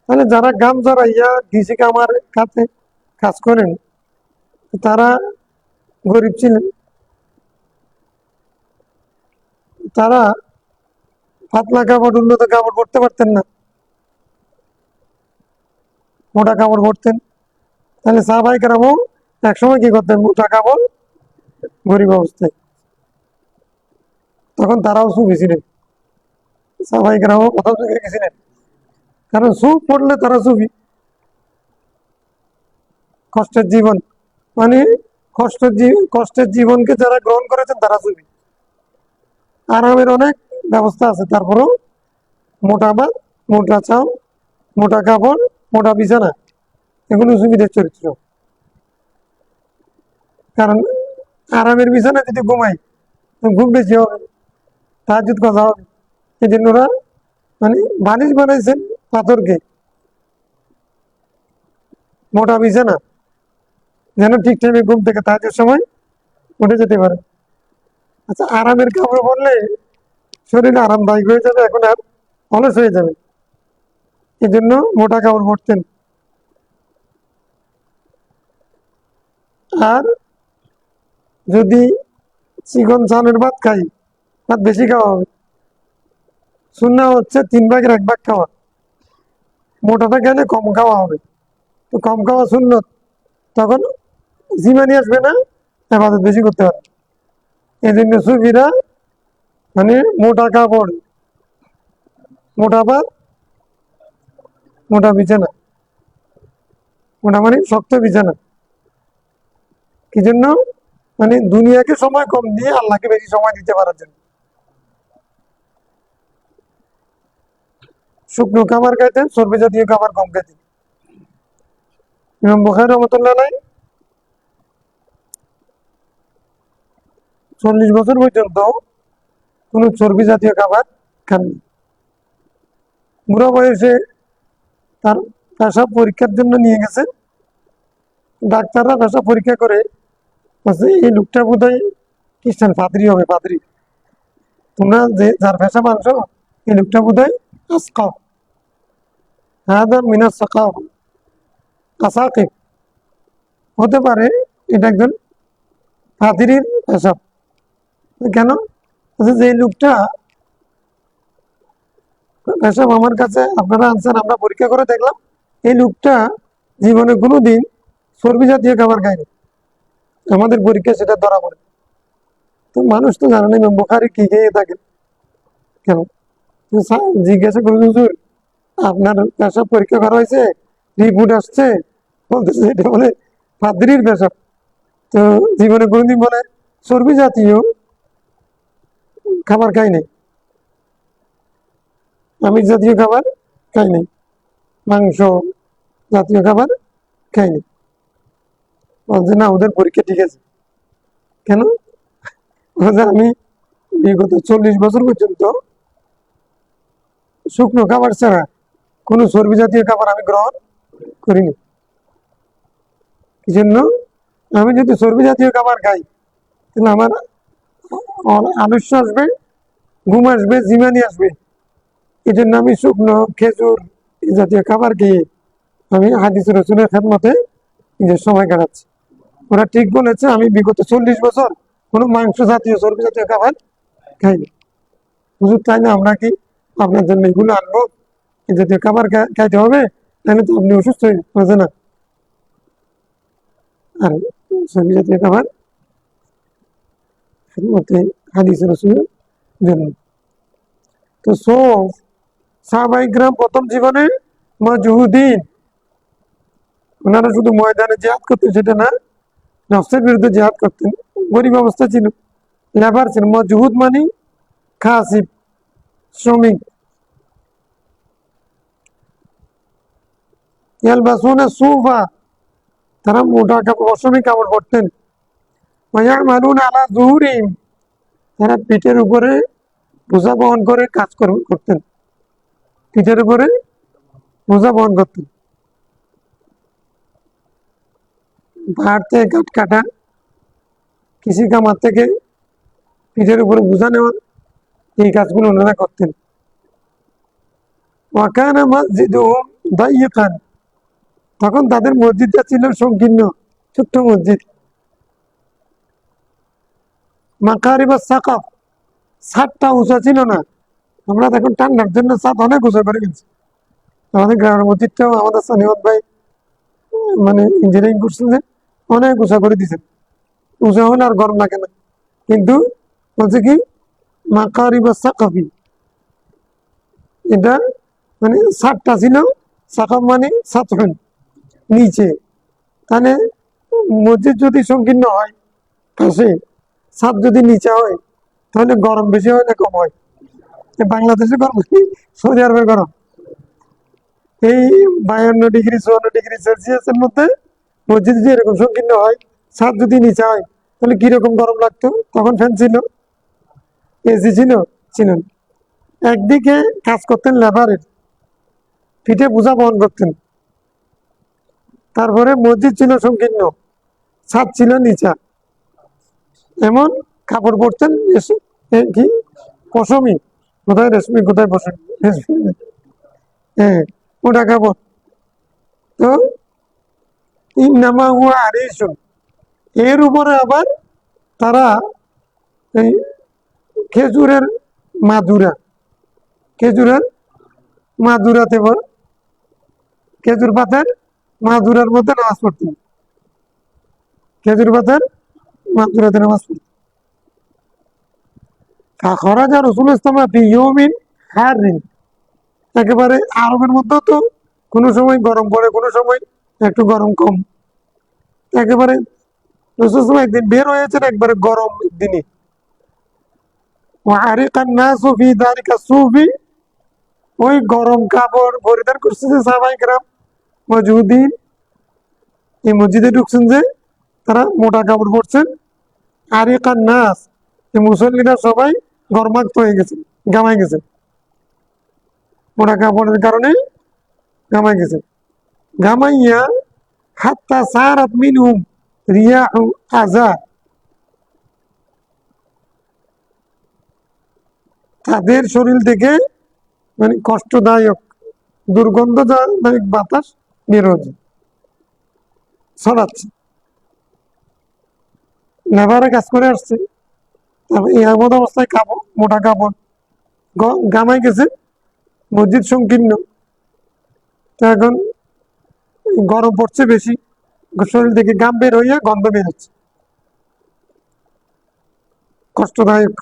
তাহলে যারা গাম জড়াইয়া কৃষি কামার কাছে কাজ করেন তারা গরিব ছিলেন, তারা পাতলা কাপড়, উন্নত কাপড় পরতে পারতেন না, মোটা কাপড় পরতেন। তাহলে সাহাবায়ে কেরামও একসময় কি করতেন, মোটা কাপড়, গরিব অবস্থায়। তখন তারাও সুফি ছিলেন, সাহাবায়ে কেরামও প্রথম যুগে গেছিলেন, কারণ সুফ পড়লে তারা সুফি। কষ্টের জীবন মানে কষ্টের জীবনকে যারা গ্রহণ করেছেন তারা সুফি। আরামের অনেক ব্যবস্থা আছে, তারপরেও মোটা ভাত, মোটা চাল, মোটা কাপড়, মোটা বিছানা, এগুলো সুফিদের চরিত্র। কারণ আরামের বিছানা যদি ঘুমাই, ঘুম বেশি হবে, তাহাজ্জুদ কথা হবে। এই জন্য ওরা মানে বালিশ বানাইছেন পাথরকে, মোটা বিছানা, যেন ঠিক টাইমে ঘুম থেকে তাহাজ্জুদের সময় উঠে যেতে পারে। আচ্ছা, আরামের কাপড় পরলে শরীর আরামদায়ক হয়ে যাবে, এখন আর অলস হয়ে যাবে, এই জন্য মোটা কাপড় পরতেন। আর যদি চিকন চালের ভাত খাই, ভাত বেশি খাওয়া হবে। সুন্নাহ হচ্ছে 3 ভাগের 1 ভাগ খাওয়া, মোটাটা গেলে কম খাওয়া হবে, তো কম খাওয়া সুন্নত। তখন জিমানি আসবে না, ইবাদত বেশি করতে হবে। এই জন্য সুফিরা মানে মোটা কাপড়, মোটা ভাত, মোটা বিছানা, মোটা মানে শক্ত বিছানা। কি জন্য? মানে দুনিয়াকে সময় কম দিয়ে আল্লাহকে বেশি সময় দিতে পারার জন্য। শুকনো খাবার খাইতেন, চর্বি জাতীয় খাবার কম খাইতেন। ইমাম বুখারী রহমাতুল্লাহ আলাইহি 40 বছর পর্যন্ত কোনো চর্বি জাতীয় খাবার খাননি। বুড়া বয়সে তার পেশাব পরীক্ষার জন্য নিয়ে গেছেন, ডাক্তাররা পেশাব পরীক্ষা করে বলছে এই লোকটা বোধহয় খ্রিস্টান, পাদ্রী হবে, পাদ্রী। তোমরা যে যার পেশাব আনছো এই লোকটা বোধহয় আসকা, হাদা মিনাস সাকাওয়া, আসাকিব হতে পারে, এটা একজন পাদ্রীর পেশাব। কেন? বলছে যে লোকটা পেশাব আমার কাছে আপনারা আনছেন, আমরা পরীক্ষা করে দেখলাম এই লোকটা জীবনে কোনোদিন চর্বি জাতীয় খাবার খায়নি, আমাদের পরীক্ষা সেটা ধরা পড়ে। তো মানুষ তো জানে না ইমাম বুখারী কি খেয়ে থাকেন, কেন? জিজ্ঞাসা করুন, হুজুর আপনার পেশাব পরীক্ষা করা হয়েছে, রিপোর্ট আসছে, বলতেছে এটা বলে পাদ্রীর পেশাব। তো জীবনে কোনোদিন বলে চর্বি জাতীয় খাবার খাই নাই, আমিষ জাতীয় খাবার খাই নাই, মাংস জাতীয় খাবার খাই নাই। বলছে না, ওদের পরীক্ষা ঠিক আছে। কেন? বলছে আমি বিগত 40 বছর পর্যন্ত শুকনো খাবার ছাড়া কোনো চর্বি জাতীয় খাবার আমি গ্রহণ করিনি। এই জন্য আমি যদি চর্বি জাতীয় খাবার খাই তাহলে আমার আলস্য আসবে, ঘুম আসবে, জিমানি আসবে। এই জন্য আমি শুকনো খেজুর এই জাতীয় খাবার খেয়ে আমি হাদিস রাসূলের খেদমতে নিজের সময় কাটাচ্ছি। ওরা ঠিক বলেছে, আমি বিগত 40 বছর কোনো মাংস জাতীয়, চর্বি জাতীয় খাবার খাইনি। হুজুর তাই না, আমরা কি আপনার জন্য এগুলো আনবো, এই জাতীয় খাবার খাইতে হবে? তাহলে তো আপনি অসুস্থ হয়ে যাচ্ছে না। আর ছবি জাতীয় খাবার মতে হাদিস রসুলের জন্য। তো সাহাবায়ে কেরাম প্রথম জীবনে মাজহুদিন, ওনারা শুধু ময়দানে জিহাদ করতেন সেটা না, নফসের বিরুদ্ধে জিহাদ করতেন। গরিব অবস্থা ছিল, লেবার ছিল। মজহুদ মানে খাসিব, শ্রমিক। ইয়ালবাসুনা সুফা, তারা মোটা কাপড়, অশ্রমিক কাপড় পরতেন। ওয়ায়ামালুনা আলা যুহুরিহিম, তারা পিঠের উপরে বোঝা বহন করে কাজ করতেন, পিঠের উপরে বোঝা বহন করতেন। পাহাড় থেকে কাঠ কাটা, কৃষি কামার থেকে পিঠের উপরে বোঝা নেওয়া, এই কাজগুলো ওনারা করতেন। ওয়াকানা মসজিদুহুম দাইয়িকান, তখন তাদের মসজিদটা ছিল সংকীর্ণ, ছোট্ট মসজিদ। মাকারিবাস সাকাফ, ছাদটা উঁচা ছিল না। আমরা এখন ঠান্ডার জন্য ছাদ অনেক উঁচা করে গেছি। আমাদের গ্রামের মসজিদটাও আমাদের সানিওয়াত ভাই মানে ইঞ্জিনিয়ারিং করছেন যে অনেক উঁচা করে দিয়েছেন, উঁচা হলে আর গরম লাগে না। কিন্তু বলছে কি মাকারিবাস সাকাফি, এটা মানে ছাদটা ছিল, সাকাফ মানে ছাত্র নিচে। তাহলে মসজিদ যদি সংকীর্ণ হয় পাশে, ছাদ যদি নিচে হয়, তাহলে গরম বেশি হয় না কম হয়? বাংলাদেশে গরম কি সৌদি আরবের গরম? এই 52 ডিগ্রি 54 ডিগ্রি সেলসিয়াসের মধ্যে মসজিদ যদি এরকম সংকীর্ণ হয়, ছাদ যদি নিচে হয়, তাহলে কিরকম গরম লাগতো? তখন ফ্যান ছিল, এসি ছিল, ছিল না। একদিকে কাজ করতেন লেবারের, পিঠে বোঝা বহন করতেন। তারপরে মসজিদ ছিল সংকীর্ণ, ছাদ ছিল নিচা, এমন কাপড় পরতেন কি পশমি, কোথায় রেশমি কোথায় পশমি, রেশমি হ্যাঁ, ওটা কাপড়। তো ইন্নামা হুয়া আরিসুন, এর উপরে আবার তারা এই খেজুরের মাদুরা, খেজুরের মাদুরাতে খেজুর পাতার মাদুরার মধ্যে নামাজ পড়তেন, খেজুর পাতার মাদুরাতে নামাজ পড়তেন। খরাজা রসুল ইসলামা ফি ইয়াউমিন হারিন, একেবারে আরবের মধ্যেও তো কোনো সময় গরম পড়ে, কোনো সময় একটু গরম কম। একেবারে রসুল ইসলাম একদিন বের হয়েছেন একবারে গরম দিনে। ওয়ারিকান নাসু ফি যালিকা সুফি, ওই গরম কাপড় পরিধান করছে যে সাহাবায়ে কেরাম মজহুদিন, এই মসজিদে ঢুকছেন যে তারা মোটা কাপড় পরছেন। আরিকান নাস, এই মুসল্লিরা সবাই গরমাক্ত হয়ে গেছে, গামায় গেছে, মোটা কাপড়ের কারণে গামায় গেছে। গামাইয়া হাত্তা সারাত মিনহুম রিয়াহু আযা, তাদের শরীর থেকে মানে কষ্টদায়ক দুর্গন্ধদায়ক বাতাস বের হচ্ছে, ছড়াচ্ছে। লেবারে কাজ করে আসছে, তারপর এই এমন অবস্থায় কাপড়, মোটা কাপড় গামাই গেছে, মসজিদ সংকীর্ণ। তো এখন গরম পড়ছে বেশি, শরীর থেকে ঘাম বের হইয়া গন্ধ বের হচ্ছে, কষ্টদায়ক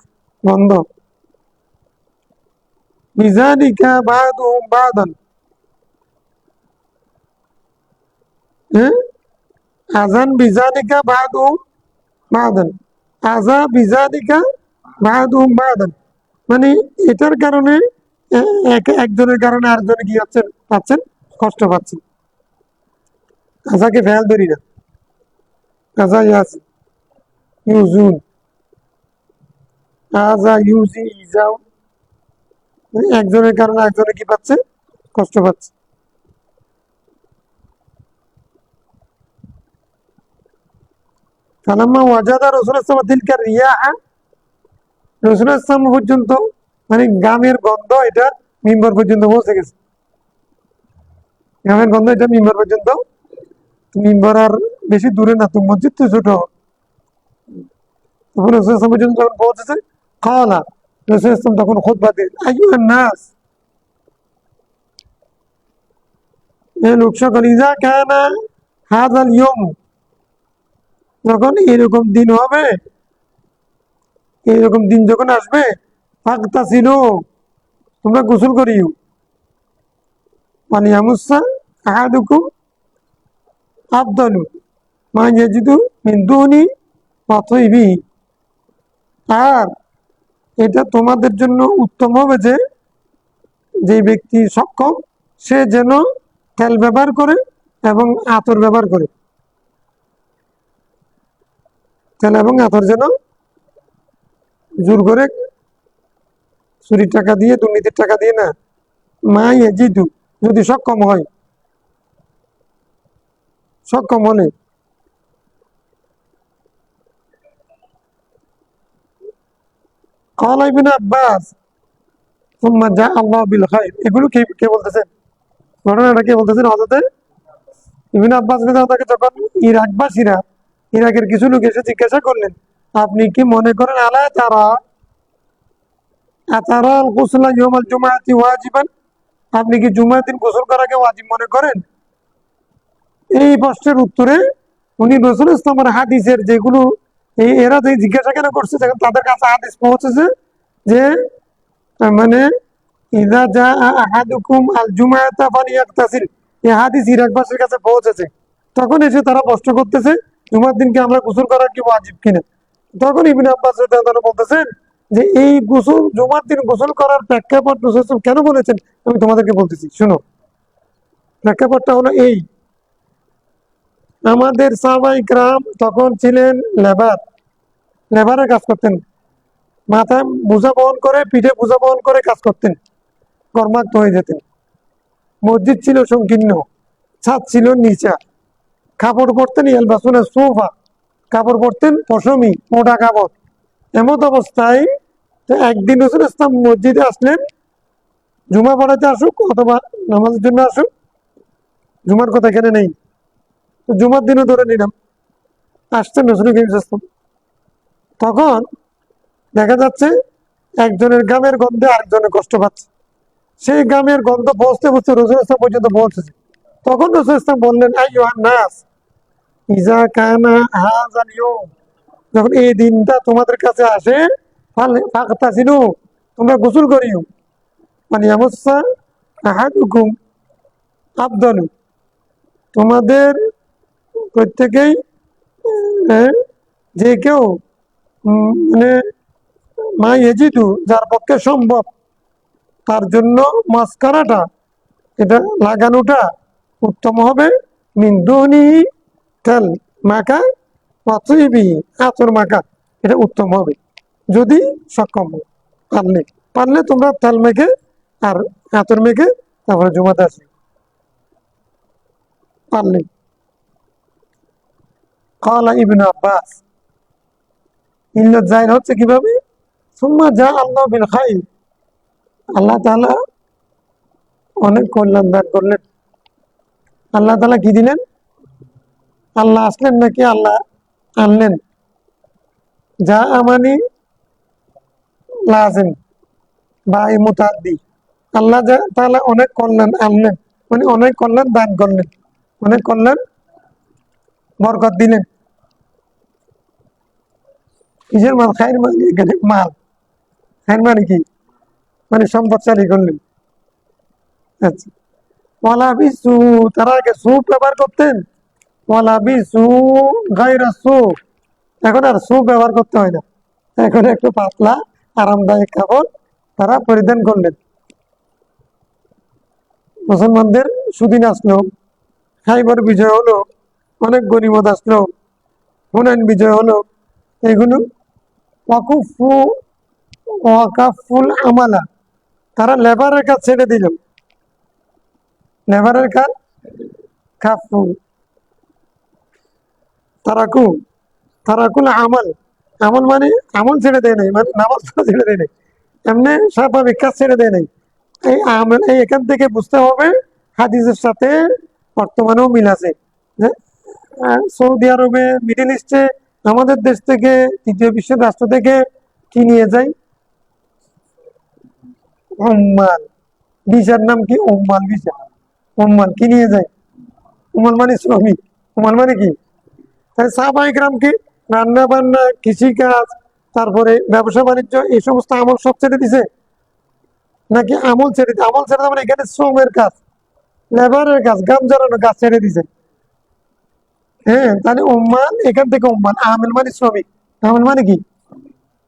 গন্ধ। বিজালিকা বাদুহুম বাদান, হ্যাঁ, আজান বিজালিকা বাদুহুম বাদান, আজা বিজালিকা বাদুহুম বাদান, মানে এটার কারণে একজনের কারণে আরেকজনে কি হচ্ছেন, পাচ্ছেন, কষ্ট পাচ্ছেন। আজাকে ফেল ধরি না, আজা ইয়াস ইউজুন, আজা ইউজি ইজাও, একজনের কারণে একজনে কি পাচ্ছে, কষ্ট পাচ্ছে। ফালাম্মা ওয়াজাদা রাসূলুল্লাহ সাল্লাল্লাহু আলাইহি ওয়াসাল্লাম তিলকা রিয়াহা, রাসূলুল্লাহ সাল্লাল্লাহু আলাইহি ওয়াসাল্লাম পর্যন্ত মানে গামের গন্ধ এটা মিম্বর পর্যন্ত পৌঁছে গেছে, গামের গন্ধ এটা মিম্বর পর্যন্ত। মিম্বর আর বেশি দূরে না তো, মসজিদ তো ছোট। তখন রাসূলুল্লাহ সাল্লাল্লাহু আলাইহি ওয়াসাল্লাম পর্যন্ত যখন পৌঁছেছে, ক্বালা, রাসূলুল্লাহ সাল্লাল্লাহু আলাইহি ওয়াসাল্লাম তখন খুতবা দিলেন, আইয়ুহান নাস, এই লোক সকল ইজা কানা হাযাল ইয়ম, যখন এরকম দিন হবে, এরকম দিন যখন আসবে, ফাগতাসিলু, তোমরা গোসল করিও, মানে ইয়ামুসা আহাদুকুম আফদালু মা ইয়াজিদু মিন দুনি ফাতইবি। আর এটা তোমাদের জন্য উত্তম হবে যে, যে ব্যক্তি সক্ষম সে যেন তেল ব্যবহার করে এবং আতর ব্যবহার করে, তেল এবং আতর যেন জোর করে চুরির টাকা দিয়ে, দুর্নীতির টাকা দিয়ে না, মা ইয়াজিদু, যদি সক্ষম হয়, সক্ষম হলে। ক্বালা ইবনে আব্বাস সুম্মা জা আল্লাহু বিল খায়র, এগুলো কে বলতেছেন? ঘটনাটা কে বলতেছেন? হযরতে ইবনে আব্বাস রাদিয়াল্লাহু যখন ইরাকবাসীরা, ইরাকের কিছু লোক এসে জিজ্ঞাসা করলেন, আপনি কি মনে করেন আলা তারা আতারা আল গুসলা ইয়াউমাল জুমআতি ওয়াজিবান, আপনি কি জুমার দিন গোসল করাকে ওয়াজিব মনে করেন? এই প্রশ্নের উত্তরে উনি রাসূল ইসলামের হাদিসের যেগুলো, এরা যে জিজ্ঞাসা কেন করছে, যখন তাদের কাছে হাদিস পৌঁছেছে যে মানে ইযা জা আহাদুকুম আল জুমআতা ফালিয়াগতাসিল, এই হাদিস ইরাকবাসীর কাছে পৌঁছেছে, তখন এসে তারা প্রশ্ন করতেছে জুমার দিনকে আমরা গোসল করা কি ওয়াজিব কিনা। তখন ইবনে আব্বাস রাদিয়াল্লাহু আনহু বলতেছেন যে এই গোসল, জুমার দিন গোসল করার প্রেক্ষাপট রাসূল কেন বলেছেন আমি তোমাদেরকে বলতেছি, শুনো। প্রেক্ষাপটটা হলো এই, আমাদের সাহাবায়ে কিরাম তখন ছিলেন লেবারের কাজ করতেন, মাথায় বোঝা বহন করে, পিঠে বোঝা বহন করে কাজ করতেন, কর্মাক্ত হয়ে যেতেন। মসজিদ ছিল সংকীর্ণ, ছাদ ছিল নিচা, কাপড় পরতেন ইয়ালবাসুনা সোফা, কাপড় পরতেন পশমি, মোটা কাপড়। এমত অবস্থায় একদিন রাসূল ইসলাম মসজিদে আসলেন, জুমা পড়াতে আসুক অথবা নামাজের জন্য আসুক, জুমার কথা এখানে নেই, তো জুমার দিনও ধরে নিলাম, আসছেন রাসূল ইসলাম। তখন দেখা যাচ্ছে একজনের গামের গন্ধে আরেকজনের কষ্ট পাচ্ছে, সেই গামের গন্ধ পৌঁছতে পৌঁছতে রাসূল ইসলাম পর্যন্ত পৌঁছেছে। তখন রাসূল ইসলাম বললেন, আইয়ুহান নাস ইজা কানা হাযাল ইয়াউম, যখন এই দিনটা তোমাদের কাছে আসে, ফাগতাসিলু, তোমরা গোসল করিও, মানে ইয়ামুসা আহাদুকুম আফদালু, তোমাদের প্রত্যেকেই যে কেউ মানে মা ইয়াজিদু, যার পক্ষে সম্ভব, তার জন্য মাস্কারাটা, এটা লাগানোটা উত্তম হবে, মিন দুনি তেল মাখা, পাতইবি, আতর মাখা, এটা উত্তম হবে যদি সক্ষম হয়। পারলে তোমরা তেল মেখে আর আতর মেখে তারপরে জুমাতে আসি, পারলে। ক্বালা ইবনে আব্বাস, ইল্লাত জাহির হচ্ছে কিভাবে? সুম্মা জা আল্লাহু বিল খায়র, আল্লাহ তাআলা অনেক কল্যাণ দান করলেন। আল্লাহ তাআলা কি দিলেন? আল্লাহ আসলেন নাকি আল্লাহ আনলেন? যা আমানি লাজিম বা মুতাদ্দি, আল্লাহ তাআলা অনেক কল্যাণ আনলেন, মানে অনেক কল্যাণ দান করলেন, অনেক কল্যাণ বরকত দিলেন। কিসের মাল? খায়ের মাল, এখানে মাল। খায়ের মানে কি? মানে সম্পদশালী করলেন। আচ্ছা, ওয়ালা বিসু, তারা আগে সুপ ব্যবহার করতেন, ওয়ালা বিসু গায়রা সুপ, এখন আর সুপ ব্যবহার করতে হয় না, এখন একটু পাতলা আরামদায়ক কাপড় তারা পরিধান করলেন। মুসলমানদের সুদিন আসলো, খাইবার বিজয় হলো, অনেক গনিমত আসলো, হুনাইন বিজয় হলো, এগুলো ওয়াকুফু ওয়াকাফুল আমালা, তারা লেবারের কাজ ছেড়ে দিল, লেবারের কাজ, কাফু তারাকু, তারাকুল আমল, আমল মানে আমল ছেড়ে দেয় নাই, মানে নামাজ ছেড়ে দেয় নাই, এমনি স্বাভাবিক কাজ ছেড়ে দেয় নাই। এই আমল, এই এখান থেকে বুঝতে হবে হাদিসের সাথে বর্তমানেও মিল আছে যে সৌদি আরবে, মিডল ইস্টে আমাদের দেশ থেকে, তৃতীয় বিশ্বের রাষ্ট্র থেকে কি নিয়ে যায়? উম্মাল, ভিসার নাম কি? উম্মাল ভিসা। উম্মাল কি নিয়ে যায়? উম্মাল মানে শ্রমিক। উম্মাল মানে কি? তাহলে সাহাবায়ে কেরামকে রান্না বান্না, কৃষিকাজ, তারপরে ব্যবসা বাণিজ্য, এই সমস্ত আমল সব ছেড়ে দিছে নাকি? আমল ছেড়ে আমল ছেড়ে মানে এখানে শ্রমের কাজ, লেবারের কাজ, গাম জড়ানো কাজ ছেড়ে দিছে। হ্যাঁ, তাহলে উম্মাল এখান থেকে উম্মাল, আমেল মানে শ্রমিক। আমেল মানে কি?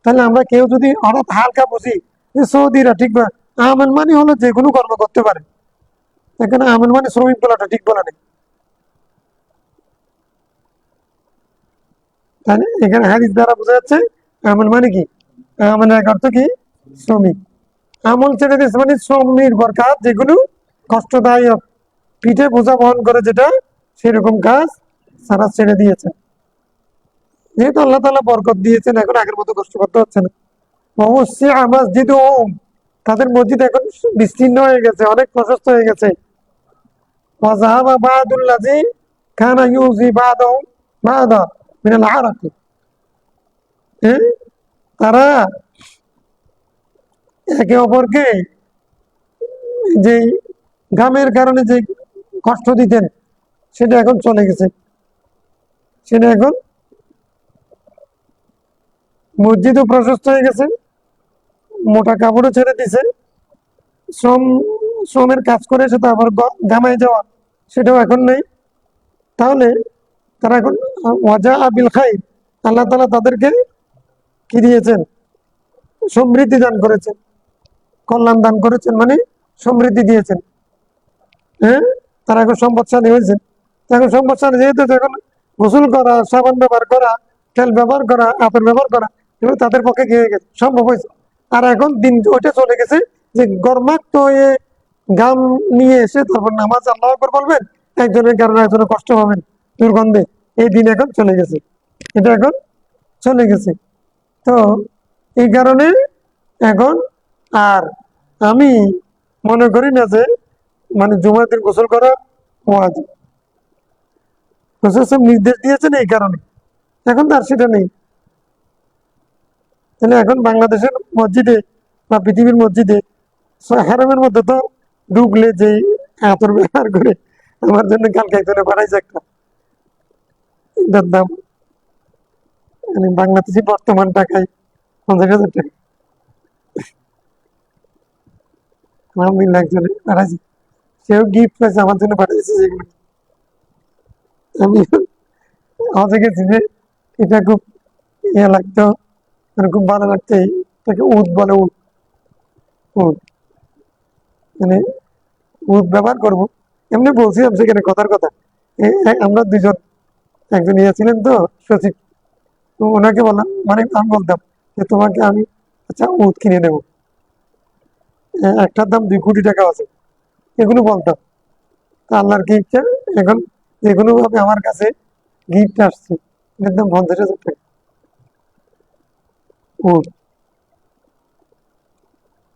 তাহলে আমরা কেউ যদি হঠাৎ হালকা বুঝি যে সৌদিরা ঠিক বা, আমেল মানে হলো যে কোনো কর্ম করতে পারে, এখানে আমেল মানে শ্রমিক বলাটা ঠিক বলা নেই। তাহলে এখানে হাদিস দ্বারা বোঝা যাচ্ছে আমল মানে কি? আমলের এক অর্থ কি? শ্রমিক। আমল ছেড়ে দিয়েছে মানে শ্রম নির্ভর কাজ, যেগুলো কষ্টদায়ক, পিঠে বোঝা বহন করে যেটা, সেরকম কাজ সারা ছেড়ে দিয়েছে। যেহেতু আল্লাহ তাআলা বরকত দিয়েছেন, এখন আগের মতো কষ্ট করতে হচ্ছে না। অবশ্যই মসজিদ ওম, তাদের মসজিদ এখন বিস্তীর্ণ হয়ে গেছে, অনেক প্রশস্ত হয়ে গেছে। ওয়াজাহাবা বাদুল্লাযী কানা ইউযী বাদাহু বাদা মিনাল আরাক। হ্যাঁ, তারা একে অপরকে যে ঘামের কারণে যে কষ্ট দিতেন, সেটা এখন চলে গেছে। সেটা এখন মসজিদও প্রশস্ত হয়ে গেছে, মোটা কাপড়ও ছেড়ে দিছে, শ্রম শ্রমের কাজ করে এসে তারপর ঘামায় যাওয়া, সেটাও এখন নেই। তাহলে তারা এখন ওয়াজা আবিল খাই, আল্লাহ তাআলা তাদেরকে কি দিয়েছেন? সমৃদ্ধি দান করেছেন, কল্যাণ দান করেছেন, মানে সমৃদ্ধি দিয়েছেন। হ্যাঁ, তারা এখন সম্পদশালী হয়েছে। এখন সম্পদশালী যেহেতু, এখন গোসল করা, সাবান ব্যবহার করা, তেল ব্যবহার করা, আতর ব্যবহার করা, এগুলো তাদের পক্ষে কি হয়ে গেছে? সম্ভব হয়েছে। আর এখন দিন ওইটা চলে গেছে যে গরমাক্ত হয়ে গাম নিয়ে এসে তারপর নামাজ আল্লাহু আকবার বলবেন, একজনের কারণে একজনের কষ্ট পাবেন দুর্গন্ধে, এই দিন এখন চলে গেছে। এটা এখন চলে গেছে। তো এই কারণে এখন আর আমি মনে করি না যে মানে জুমার দিন গোসল করা ওয়াজিব। রাসূল সাল্লাল্লাহু আলাইহি ওয়াসাল্লাম নির্দেশ দিয়েছেন এই কারণে, এখন তো আর সেটা নেই। তাহলে এখন বাংলাদেশের মসজিদে বা পৃথিবীর মসজিদে হারামের মধ্যে তো ঢুকলে যে আতর ব্যবহার করে, আমার জন্য কালকে একজনে পাঠাইছে একটা, এটার দাম মানে বাংলাদেশি বর্তমান টাকায় 50,000 টাকা। আলহামদুলিল্লাহ, একজনে পাঠাইছে, সেও গিফট পাইছে, আমার জন্য পাঠিয়েছে যেগুলো। আমি হজে গেছি যে এটা খুব ইয়ে লাগতো, মানে খুব ভালো লাগতো। এটাকে উদ বলে, উদ। উদ মানে উদ ব্যবহার করবো, এমনি বলছিলাম সেখানে কথার কথা। আমরা দুজন, একজন ইয়ে ছিলেন তো সচিব, তো ওনাকে বললাম, মানে আমি বলতাম যে তোমাকে আমি আচ্ছা উদ কিনে নেবো, একটার দাম 2 কোটি টাকা আছে, এগুলো বলতাম। তা আল্লাহর কি ইচ্ছা, এখন যেগুলো ভাবে আমার কাছে গিফট আসছে, এটার দাম 50,000 টাকা উদ।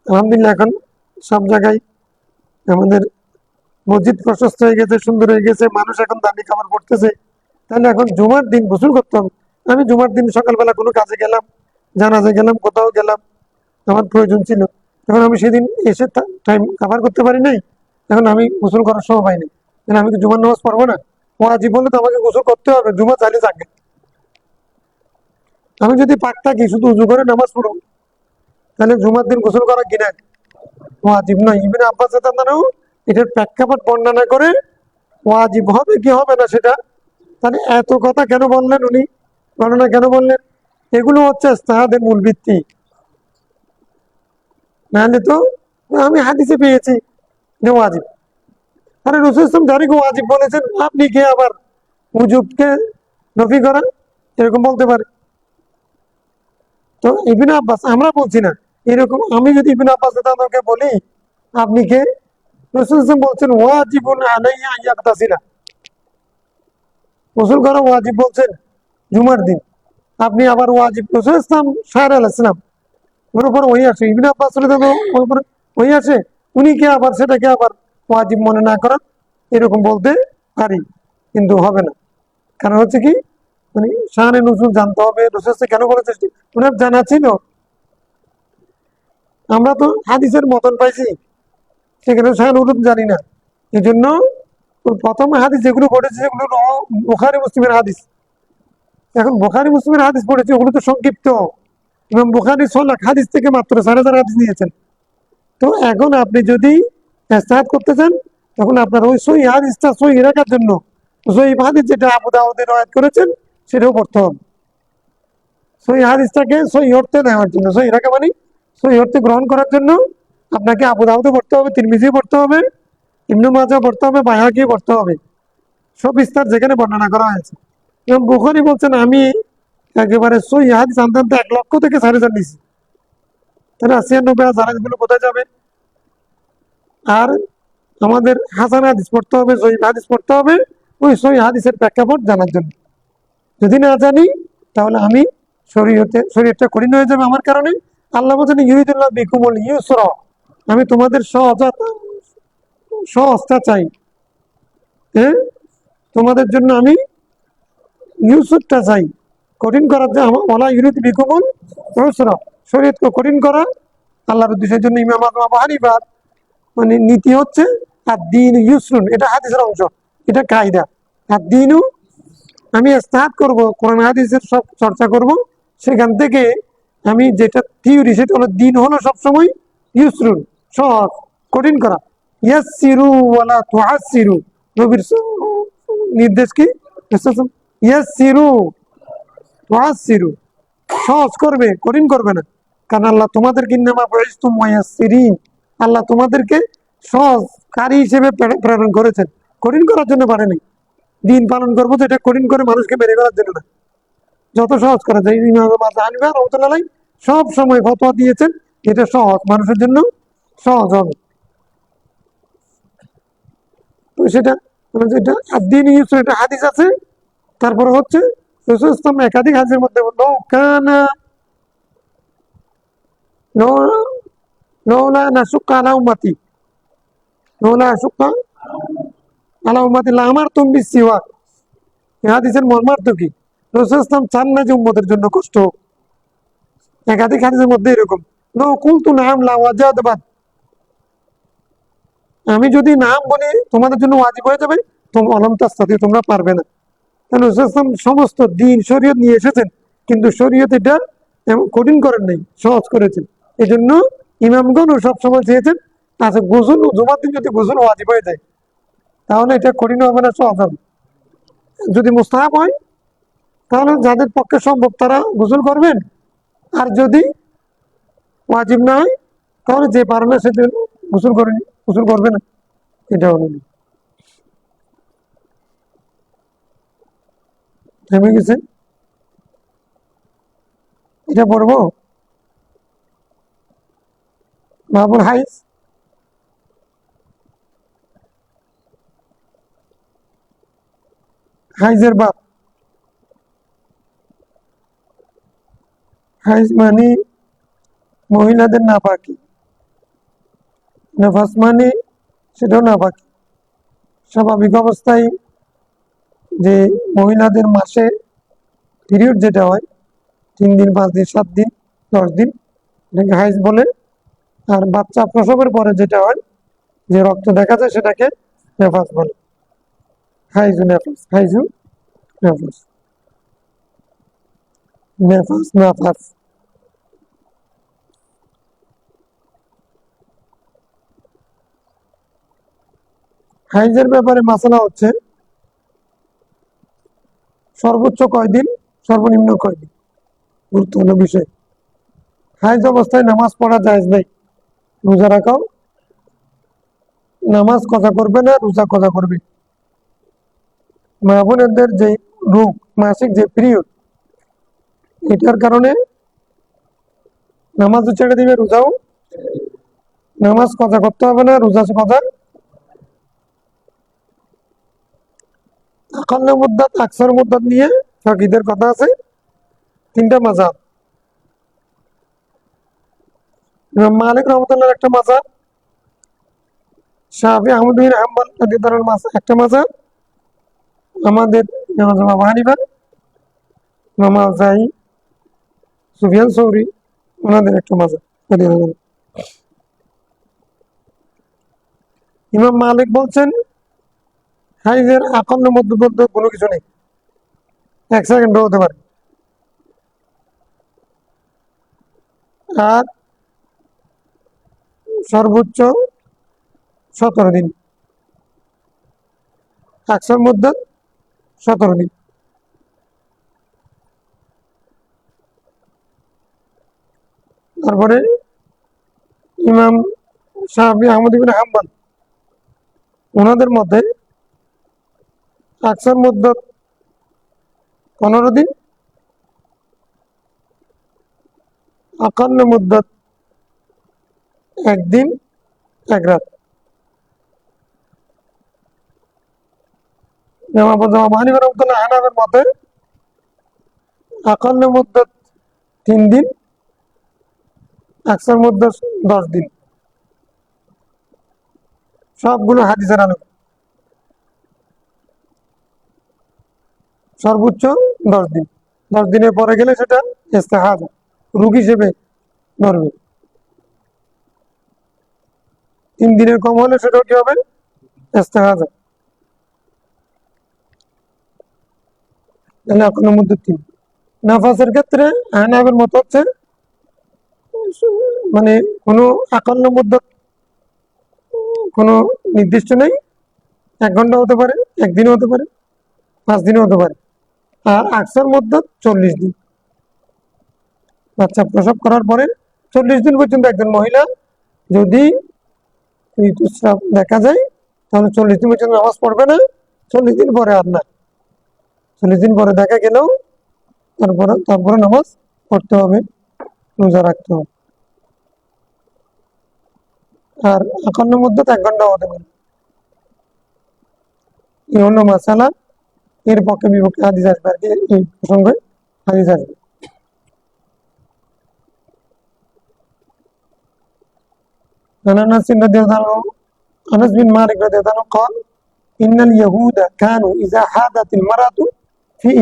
আলহামদুলিল্লাহ, এখন সব জায়গায় আমাদের মসজিদ প্রশস্ত হয়ে গেছে, সুন্দর হয়ে গেছে, মানুষ এখন দামি খাবার পড়তেছে। তাহলে এখন জুমার দিন গোসল করতাম। আমি জুমার দিন সকালবেলা কোনো কাজে গেলাম, জানাজে গেলাম, কোথাও গেলাম, আমার প্রয়োজন ছিল, এখন আমি সেদিন এসে টাইম কাভার করতে পারি নাই, এখন আমি গোসল করার সময় পাইনি, আমি কি জুমার নামাজ পড়বো না? ওয়াজিব বলে তো আমাকে গোসল করতে হবে, জুমা চালিয়ে থাকে। আমি যদি পাক থাকি শুধু উজু করে নামাজ পড়ব, তাহলে জুমার দিন গোসল করা কিনা ওয়াজিব নয়। ইবনে আব্বাস রাদিয়াল্লাহু আনহু এটার প্রেক্ষাপট বর্ণনা করে ওয়াজিব হবে কি হবে না সেটা, তাহলে এত কথা কেন বললেন উনি, গণনা কেন বললেন? এগুলো হচ্ছে ইজতিহাদের মূল ভিত্তি। নাহলে তো আমি হাদিসে পেয়েছি যে ওয়াজিব, আরে রাসূল সাল্লাল্লাহু আলাইহি ওয়াসাল্লাম ডাইরেক্ট ওয়াজিব বলেছেন, আপনি কে আবার উজুবকে নফি করেন? এরকম বলতে পারে? তো ইবনে আব্বাস, আমরা বলছি না, এরকম আমি যদি ইবনে আব্বাস রাদিয়াল্লাহু বলি আপনি কে? রাসূল সাল্লাল্লাহু আলাইহি ওয়াসাল্লাম বলছেন ওয়াজিবুন আলাইহি আন ইয়াগতাসিলা, গোসল করা ওয়াজিব বলছেন জুমার দিন, আপনি আবার ওয়াজিব? রাসূল ইসলাম সাহের আলাইহিস ওর উপর ওই আসে, ইবনে আব্বাস ওর উপর ওই আসে, উনি কে আবার সেটাকে আবার ওয়াজিব মনে না করেন? এরকম বলতে পারি, কিন্তু হবে না। কারণ হচ্ছে কি, মানে শানে নজুল জানতে হবে, রাসূল কেন বলেছে ওনার জানা ছিল। আমরা তো হাদিসের মতন পাইছি, সেখানে শান নজুল জানি না, এই জন্য প্রথম হাদিস যেগুলো পড়েছে সেগুলো বুখারী মুসলিমের হাদিস। এখন বুখারী মুসলিমের হাদিস পড়েছে, ওগুলো তো সংক্ষিপ্ত। ইমাম বুখারী 6 লাখ হাদিস থেকে মাত্র 4,000 হাদিস নিয়েছেন। তো এখন আপনি যদি ইজতিহাদ করতে চান, তখন আপনার ওই সহি হাদিসটা সহি রাখার জন্য সহি হাদিস যেটা আবু দাউদে রওয়ায়াত করেছেন সেটাও পড়তে হবে। সহি হাদিসটাকে সহি অর্থে নেওয়ার জন্য, সহি রাখা মানে সহি অর্থে গ্রহণ করার জন্য আপনাকে আবু দাউদে পড়তে হবে, তিরমিজি পড়তে হবে, ইবনে মাজাহ পড়তে হবে, বাইহাকি পড়তে হবে। সব বিস্তার যেখানে বর্ণনা করা হয়েছে। এবং বুখারী বলছেন আমি একেবারে সহি হাদিস আনতে আনতে 1 লক্ষ থেকে 4,000 নিছি। তাহলে 96,000 হাদিসগুলো কোথায় যাবে? আর আমাদের হাসান হাদিস পড়তে হবে, সহিহ হাদিস পড়তে হবে ওই সহিহ হাদিসের প্রেক্ষাপট জানার জন্য। যদি না জানি তাহলে আমি শরীয়তটা কঠিন হয়ে যাবে আমার কারণে। আল্লাহ বলছেন ইউরিদুল্লাহ বিকুমুল ইউসরা, আমি তোমাদের সহজটা চাই। হ্যাঁ, তোমাদের জন্য আমি ইউসুফটা চাই, কঠিন করার জন্য ওলা ইউরিদ বিকুমুল ইউসরা, শরীয়তকে কঠিন করা আল্লাহর উদ্দেশ্যের জন্য। ইমাম আবু হানিফার মানে নীতি হচ্ছে আর দিন ইউসরুন, এটা হাদিসের অংশ, এটা কায়দা। আর দিনও আমি ইজতিহাদ করব, কোরআন হাদিসের সব চর্চা করব, সেখান থেকে আমি যেটা থিওরি সেটা হলো দিন হলো সবসময় ইউসরুন, সহজ, কঠিন করা। ইয়াসসিরু ওয়ালা তুআসসিরু, নবীর নির্দেশ কি? ইয়াসসিরু তুআসসিরু, সহজ করবে, কঠিন করবে না। কারণ আল্লাহ তোমাদেরকে ইন্নামা বুইসতুম মুয়াসসিরিন, আল্লাহ তোমাদেরকে সহজকারী হিসেবে প্রেরণ করেছেন, কঠিন করার জন্য পারেনি। দিন পালন করবো তো এটা কঠিন করে মানুষকে মেরে ফেলার জন্য না, যত সহজ করা যায়। ইমাম আবু হানিফা রাহমাতুল্লাহ আলাইহি সব সময় ফতোয়া দিয়েছেন এটা সহজ, মানুষের জন্য সহজ হবে। তো সেটা যেটা আদ-দীন ইউসর, এটা হাদিস আছে। তারপরে হচ্ছে রাসূল সাল্লাল্লাহু আলাইহি ওয়াসাল্লাম একাধিক হাদিসের মধ্যে বলল কানা লাউলা নাশুক্কা আলা উম্মতি, লাউলা আশুক্কা আলা উম্মতি লা আমারতুম বিসওয়াক। এই হাদিসের মর্মার্থ কি? রাসূল সাল্লাল্লাহু আলাইহি ওয়াসাল্লাম চান না যে উম্মতের জন্য কষ্ট হোক। একাধিক হাদিসের মধ্যে এরকম, লাউ কুলতু নাআম লা ওয়াজাবাত, আমি যদি নাম বলি তোমাদের জন্য ওয়াজিব হয়ে যাবে, তোমরা অলম তাস্তাতি, তোমরা পারবে না। কারণ রাসূল সাল্লাল্লাহু আলাইহি ওয়াসাল্লাম সমস্ত দিন শরীয়ত নিয়ে এসেছেন, কিন্তু শরীয়ত এটা এমন কঠিন করেন নাই, সহজ করেছেন। এই জন্য ইমামগণ সবসময় চেয়েছেন আচ্ছা গোসল জুমার দিন যদি গোসল ওয়াজিব হয়ে যায় তাহলে এটা কঠিন হবে না, সহজ হবে। যদি মুস্তাহাব হয় তাহলে যাদের পক্ষে সম্ভব তারা গোসল করবেন, আর যদি ওয়াজিব না হয় তাহলে যে পারে না সে গোসল করবে না। এটা হলো না। থেমে গেছে, এটা পড়বো বাবুল হাইজ। হাইজের বাপ, হাইজ মানে মহিলাদের নাপাকি, নেফাস মানে সেটাও নাপাকি। স্বাভাবিক অবস্থায় যে মহিলাদের মাসে পিরিয়ড যেটা হয় 3 দিন, 5 দিন, 7 দিন, 10 দিন, এটাকে হাইজ বলে। আর বাচ্চা প্রসবের পরে যেটা হয় যে রক্ত দেখা যায় সেটাকে নেফাস বলে। হাইজু নেফাস, হাইজু নেফাস, নেফাস নাফাস। হাইজের ব্যাপারে মাসালা হচ্ছে সর্বোচ্চ কয়দিন, সর্বনিম্ন কয়দিন, গুরুত্বপূর্ণ বিষয়। হাইজ অবস্থায় নামাজ পড়া জায়েজ নেই, রোজা রাখাও, নামাজ কজা করবে না, রোজা কজা করবে। মা বোনেদের যে রোগ, মাসিক যে পিরিয়ড, এটার কারণে নামাজও ছেড়ে দিবে, রোজাও, নামাজ কজা করতে হবে না, রোজা কজা। আকাল্ল মুদ্দাত আকসার মুদ্দাত নিয়ে ফাকিদের কথা আছে 3টা মাযহাব। ইমাম মালিক রাহমাতুল্লাহ একটা মাযহাব, শাফি আহমদ বিন হাম্বল রাদিয়াল্লাহু একটা মাযহাব, আমাদের ইমাম আবু হানিফা, ইমাম আউজাঈ, সুফিয়ান সৌরি, ওনাদের একটা মাযহাব। ইমাম মালিক বলছেন হাইজের আকন্দ মধ্যবর্তী কোনো কিছু নেই, 1 সেকেন্ডও হতে পারে। আর সর্বোচ্চ 17 দিন, আকসার মধ্যে 17 দিন। তারপরে ইমাম শাফি আহমদ ইবনে হাম্বল ওনাদের মধ্যে আকসার মধ্যে 15 দিন, আকান্ন মুদ্দত 1 দিন 1 রাত। ইমাম আবু হানিফা রাহমাতুল্লাহ হানাফের মতে আকান্ন মুদ্দত 3 দিন, আকসার মুদ্দত 10 দিন। সবগুলো হাদিসের আলোকে সর্বোচ্চ 10 দিন, 10 দিনের পরে গেলে সেটা ইস্তেহাজা রোগ হিসেবে ধরবে। 3 দিনের কম হলে সেটাও কি হবে? ইস্তেহাজা। তাহলে এখনো মধ্যে 3। নাফাসের ক্ষেত্রে হানাফের মত হচ্ছে মানে কোনো আকান্ন মুদ্দত কোনো নির্দিষ্ট নেই, 1 ঘন্টা হতে পারে, 1 দিনও হতে পারে, 5 দিনও হতে পারে। আর আকসার মুদ্দত 40 দিন। বাচ্চা প্রসব করার পরে 40 দিন পর্যন্ত একজন মহিলা যদি ঋতুস্রাব দেখা যায় তাহলে 40 দিন পর্যন্ত নামাজ পড়বে না, 40 দিন পরে আর না। 40 দিন পরে দেখা গেলেও তারপরে নামাজ পড়তে হবে, রোজা রাখতে হবে। আর আকান্ন মুদ্দত 1 ঘন্টা হতে পারে। এই হলো মাসালা। এর পক্ষে বিপক্ষে হাদিস আসবে আর কি, এই প্রসঙ্গে হাদিস আসবে। أنس بن مالك رضي الله عنه قال إن اليهود كانوا إذا حاضت المرأة فيه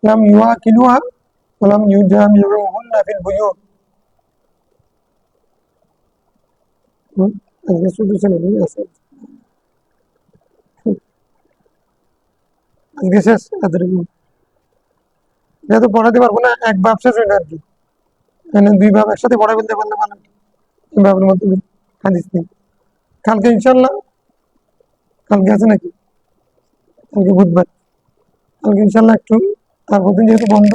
لم يواكلوها ولم يجامعوهن في البيوت. আজকে শেষ যেহেতু পড়াতে পারবো না, এক ভাব শেষ হইল আর কি, মানে 2 ভাব একসাথে পড়া ফেলতে পারলে ভালো। এই ভাবের মধ্যে হাদিস নেই। কালকে ইনশাল্লাহ, কালকে আছে নাকি? কালকে বুধবার, কালকে ইনশাল্লাহ একটু তারপর দিন যেহেতু বন্ধ,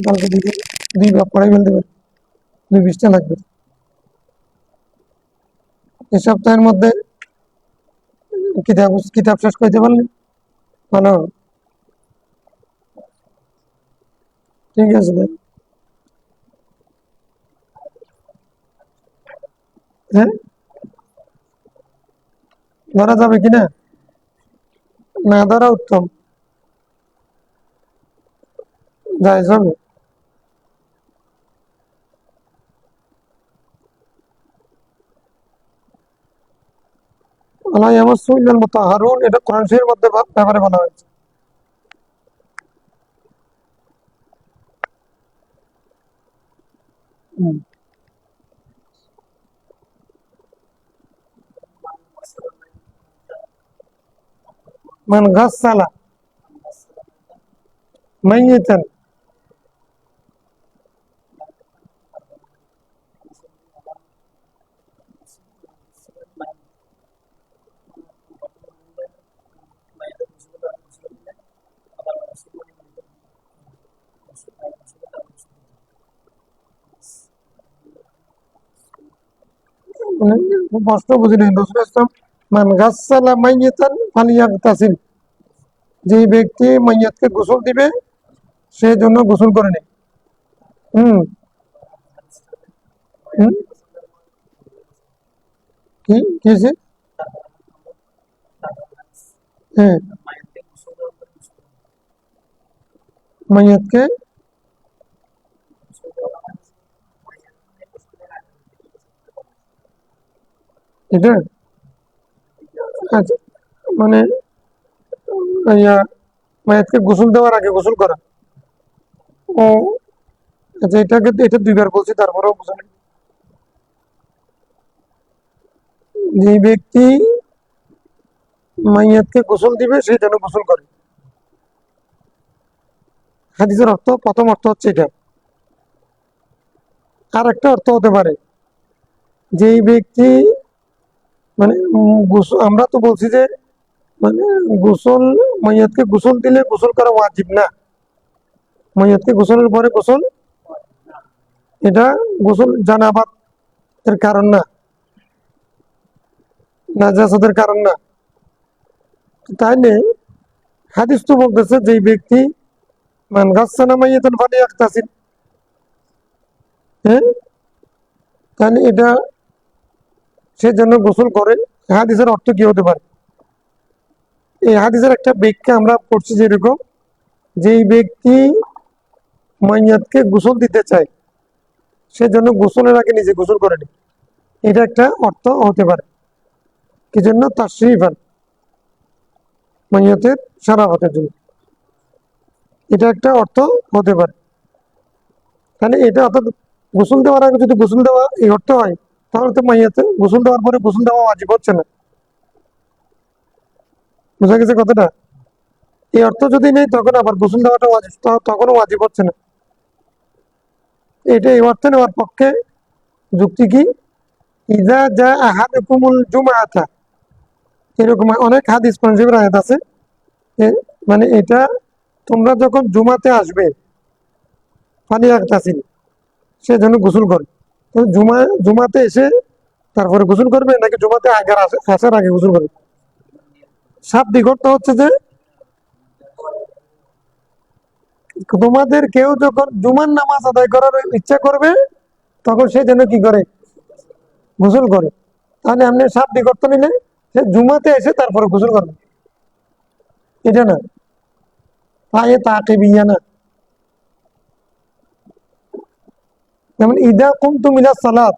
কালকে 2 ভাব পড়াই ফেলতে পারি, 2 পৃষ্ঠা লাগবে। এই সপ্তাহের মধ্যে কিতাব শেষ করতে পারলে ভালো। ঠিক আছে, হ্যাঁ ধরা যাবে কিনা, না ধরা উত্তম, জায়েজ হবে। আল্লাহ ইয়ামাসসু ইল্লাল মুতাহহারুন, এটা কোরআন শরীফের মধ্যে ব্যাপারে বলা হয়েছে। মান গাসসালা মাইয়িতান, কষ্ট বুঝলেন রাসূল ইসলাম, মান গাসসালা মাইয়িতান ফালিয়াগতাসিল, যে ব্যক্তি মাইয়াতকে গোসল দিবে সে জন্য গোসল করে নেয়। হুম হুম কি কিছে? হ্যাঁ, মাইয়াতকে এটা আচ্ছা, মানে ইয়া মাইয়াতকে গোসল দেওয়ার আগে গোসল করা। ও আচ্ছা, এটা 2 বার বলছি তারপরেও বুঝেন। যে ব্যক্তি মাইয়াতকে গোসল দিবে সে যেন গোসল করে। হাদিসের অর্থ, প্রথম অর্থ হচ্ছে এটা। আর একটা অর্থ হতে পারে, যেই ব্যক্তি মানে আমরা তো বলছি যে মানে গোসল, মাইয়াতকে গোসল দিলে গোসল করা ওয়াজিব না। মাইয়াতকে গোসলের পরে গোসল, এটা গোসল জানাবাতের কারণ না, নাজাসাতের কারণ না। তাইলে হাদিস তো বলতেছে যেই ব্যক্তি মান গাসসানা মাইয়াতান ফালিয়াগতাসিল, হ্যাঁ, তাহলে এটা সে যেন গোসল করে। হাদিসের অর্থ কি হতে পারে? এই হাদিসের একটা ব্যাখ্যা আমরা পড়ছি যেরকম, যেই ব্যক্তি মাইয়াতকে গোসল দিতে চায় সে যেন গোসলের আগে নিজে গোসল করে নি, এটা একটা অর্থ হতে পারে। কি জন্য? তাশরীফান, মাইয়াতের শারাফাতের জন্য, এটা একটা অর্থ হতে পারে। তাহলে এটা অর্থাৎ গোসল দেওয়ার আগে যদি গোসল দেওয়া এই অর্থ হয়, তাহলে তো মাইয়াতে গোসল দেওয়ার পরে গোসল দেওয়া ওয়াজিব হচ্ছে না। বোঝা গেছে কথাটা? এই অর্থ যদি নেই তখন আবার গোসল দেওয়াটা ওয়াজিব, তখনও ওয়াজিব হচ্ছে না। এটা এই অর্থে নেওয়ার পক্ষে যুক্তি কি? ইজা যা আহাদুকুমুল জুমআতা, এরকম অনেক হাদিস পঞ্জিবের আয়াত আছে। মানে এটা তোমরা যখন জুমাতে আসবে, ফালিয়াগতাসিল, সে যেন গোসল করে। তো জুমাতে এসে তারপরে গোসল করবে, নাকি জুমাতে আসার আগে গোসল করবে? শাব্দিক অর্থ হচ্ছে যে তোমাদের কেউ যখন জুমার নামাজ আদায় করার ইচ্ছা করবে তখন সে যেন কি করে? গোসল করে। তাহলে আপনি শাব্দিক অর্থ নিলে সে জুমাতে এসে তারপরে গোসল করবে, এটা না, আয়ে তাকিবিয়া না। যেমন ইদা কুমতুম ইলা সালাত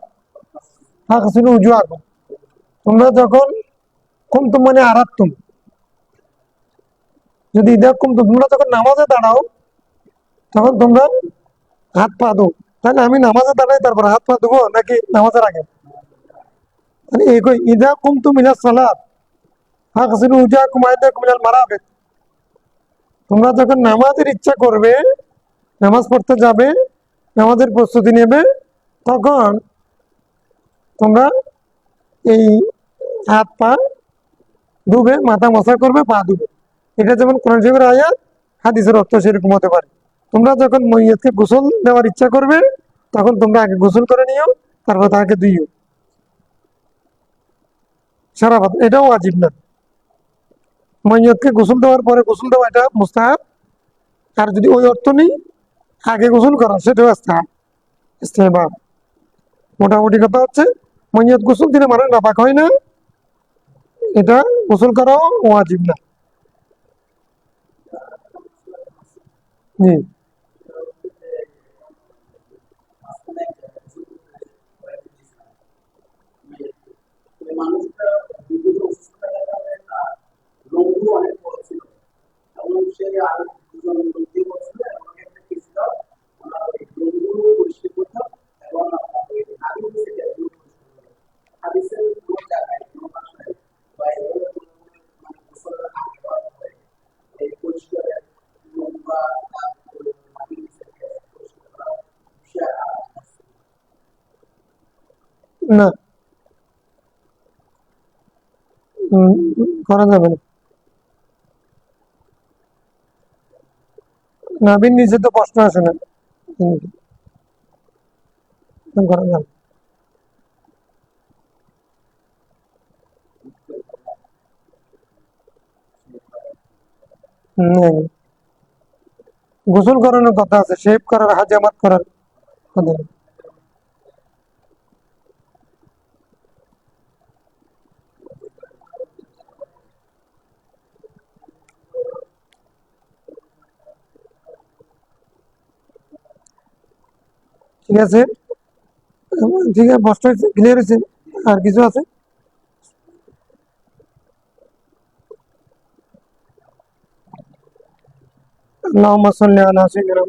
ফাগসিলু উজুহাকুম, তোমরা যখন, কুমতুম মানে আরাদতুম, যদি ইদা কুমতুম তোমরা যখন নামাজে দাঁড়াও তখন তোমরা হাত পা ধো। তাহলে আমি নামাজে দাঁড়াই তারপর হাত পা ধুবো নাকি নামাজের আগে? মানে এই কই ইদা কুমতুম ইলা সালাত ফাগসিলু উজুহাকুম ওয়া আইদিয়াকুম ইলাল মারাফিক, তোমরা যখন নামাজের ইচ্ছা করবে, নামাজ পড়তে যাবে, নামাজের প্রস্তুতি নেবে, তখন তোমরা এই হাত পা ধুবে, মাথা মশা করবে, পা ধুবে। এটা যেমন কোরআন শরীফের আয়াত, হাদিসের অর্থ সেরকম হতে পারে। তোমরা যখন মইয়তকে গোসল দেওয়ার ইচ্ছা করবে তখন তোমরা আগে গোসল করে নিও, তারপর তাকে ধুইও। সারা ভাত এটাও ওয়াজিব না। মইয়তকে গোসল দেওয়ার পরে গোসল দেওয়া এটা মুস্তাহাব। আর যদি ওই অর্থ নেই আগে গোসল করা, সেটাও ইস্তেহবাব। মোটামুটি কথা হচ্ছে মইয়ত গোসল দিলে মানুষ নাপাক হয় না, এটা গোসল করাও ওয়াজিব না। জি। না, করা যাবে না। নাভির নিচে তো প্রশ্ন আসে না, করা যাবে। হুম, গোসল করানোর কথা আছে, শেভ করার, হাজামাত করার কথা নেই। ঠিক আছে, ঠিক আছে, প্রশ্ন ক্লিয়ার হয়েছে। আর কিছু আছে? আল্লাহুম্মা সাল্লি আলা সাইয়্যিদিনা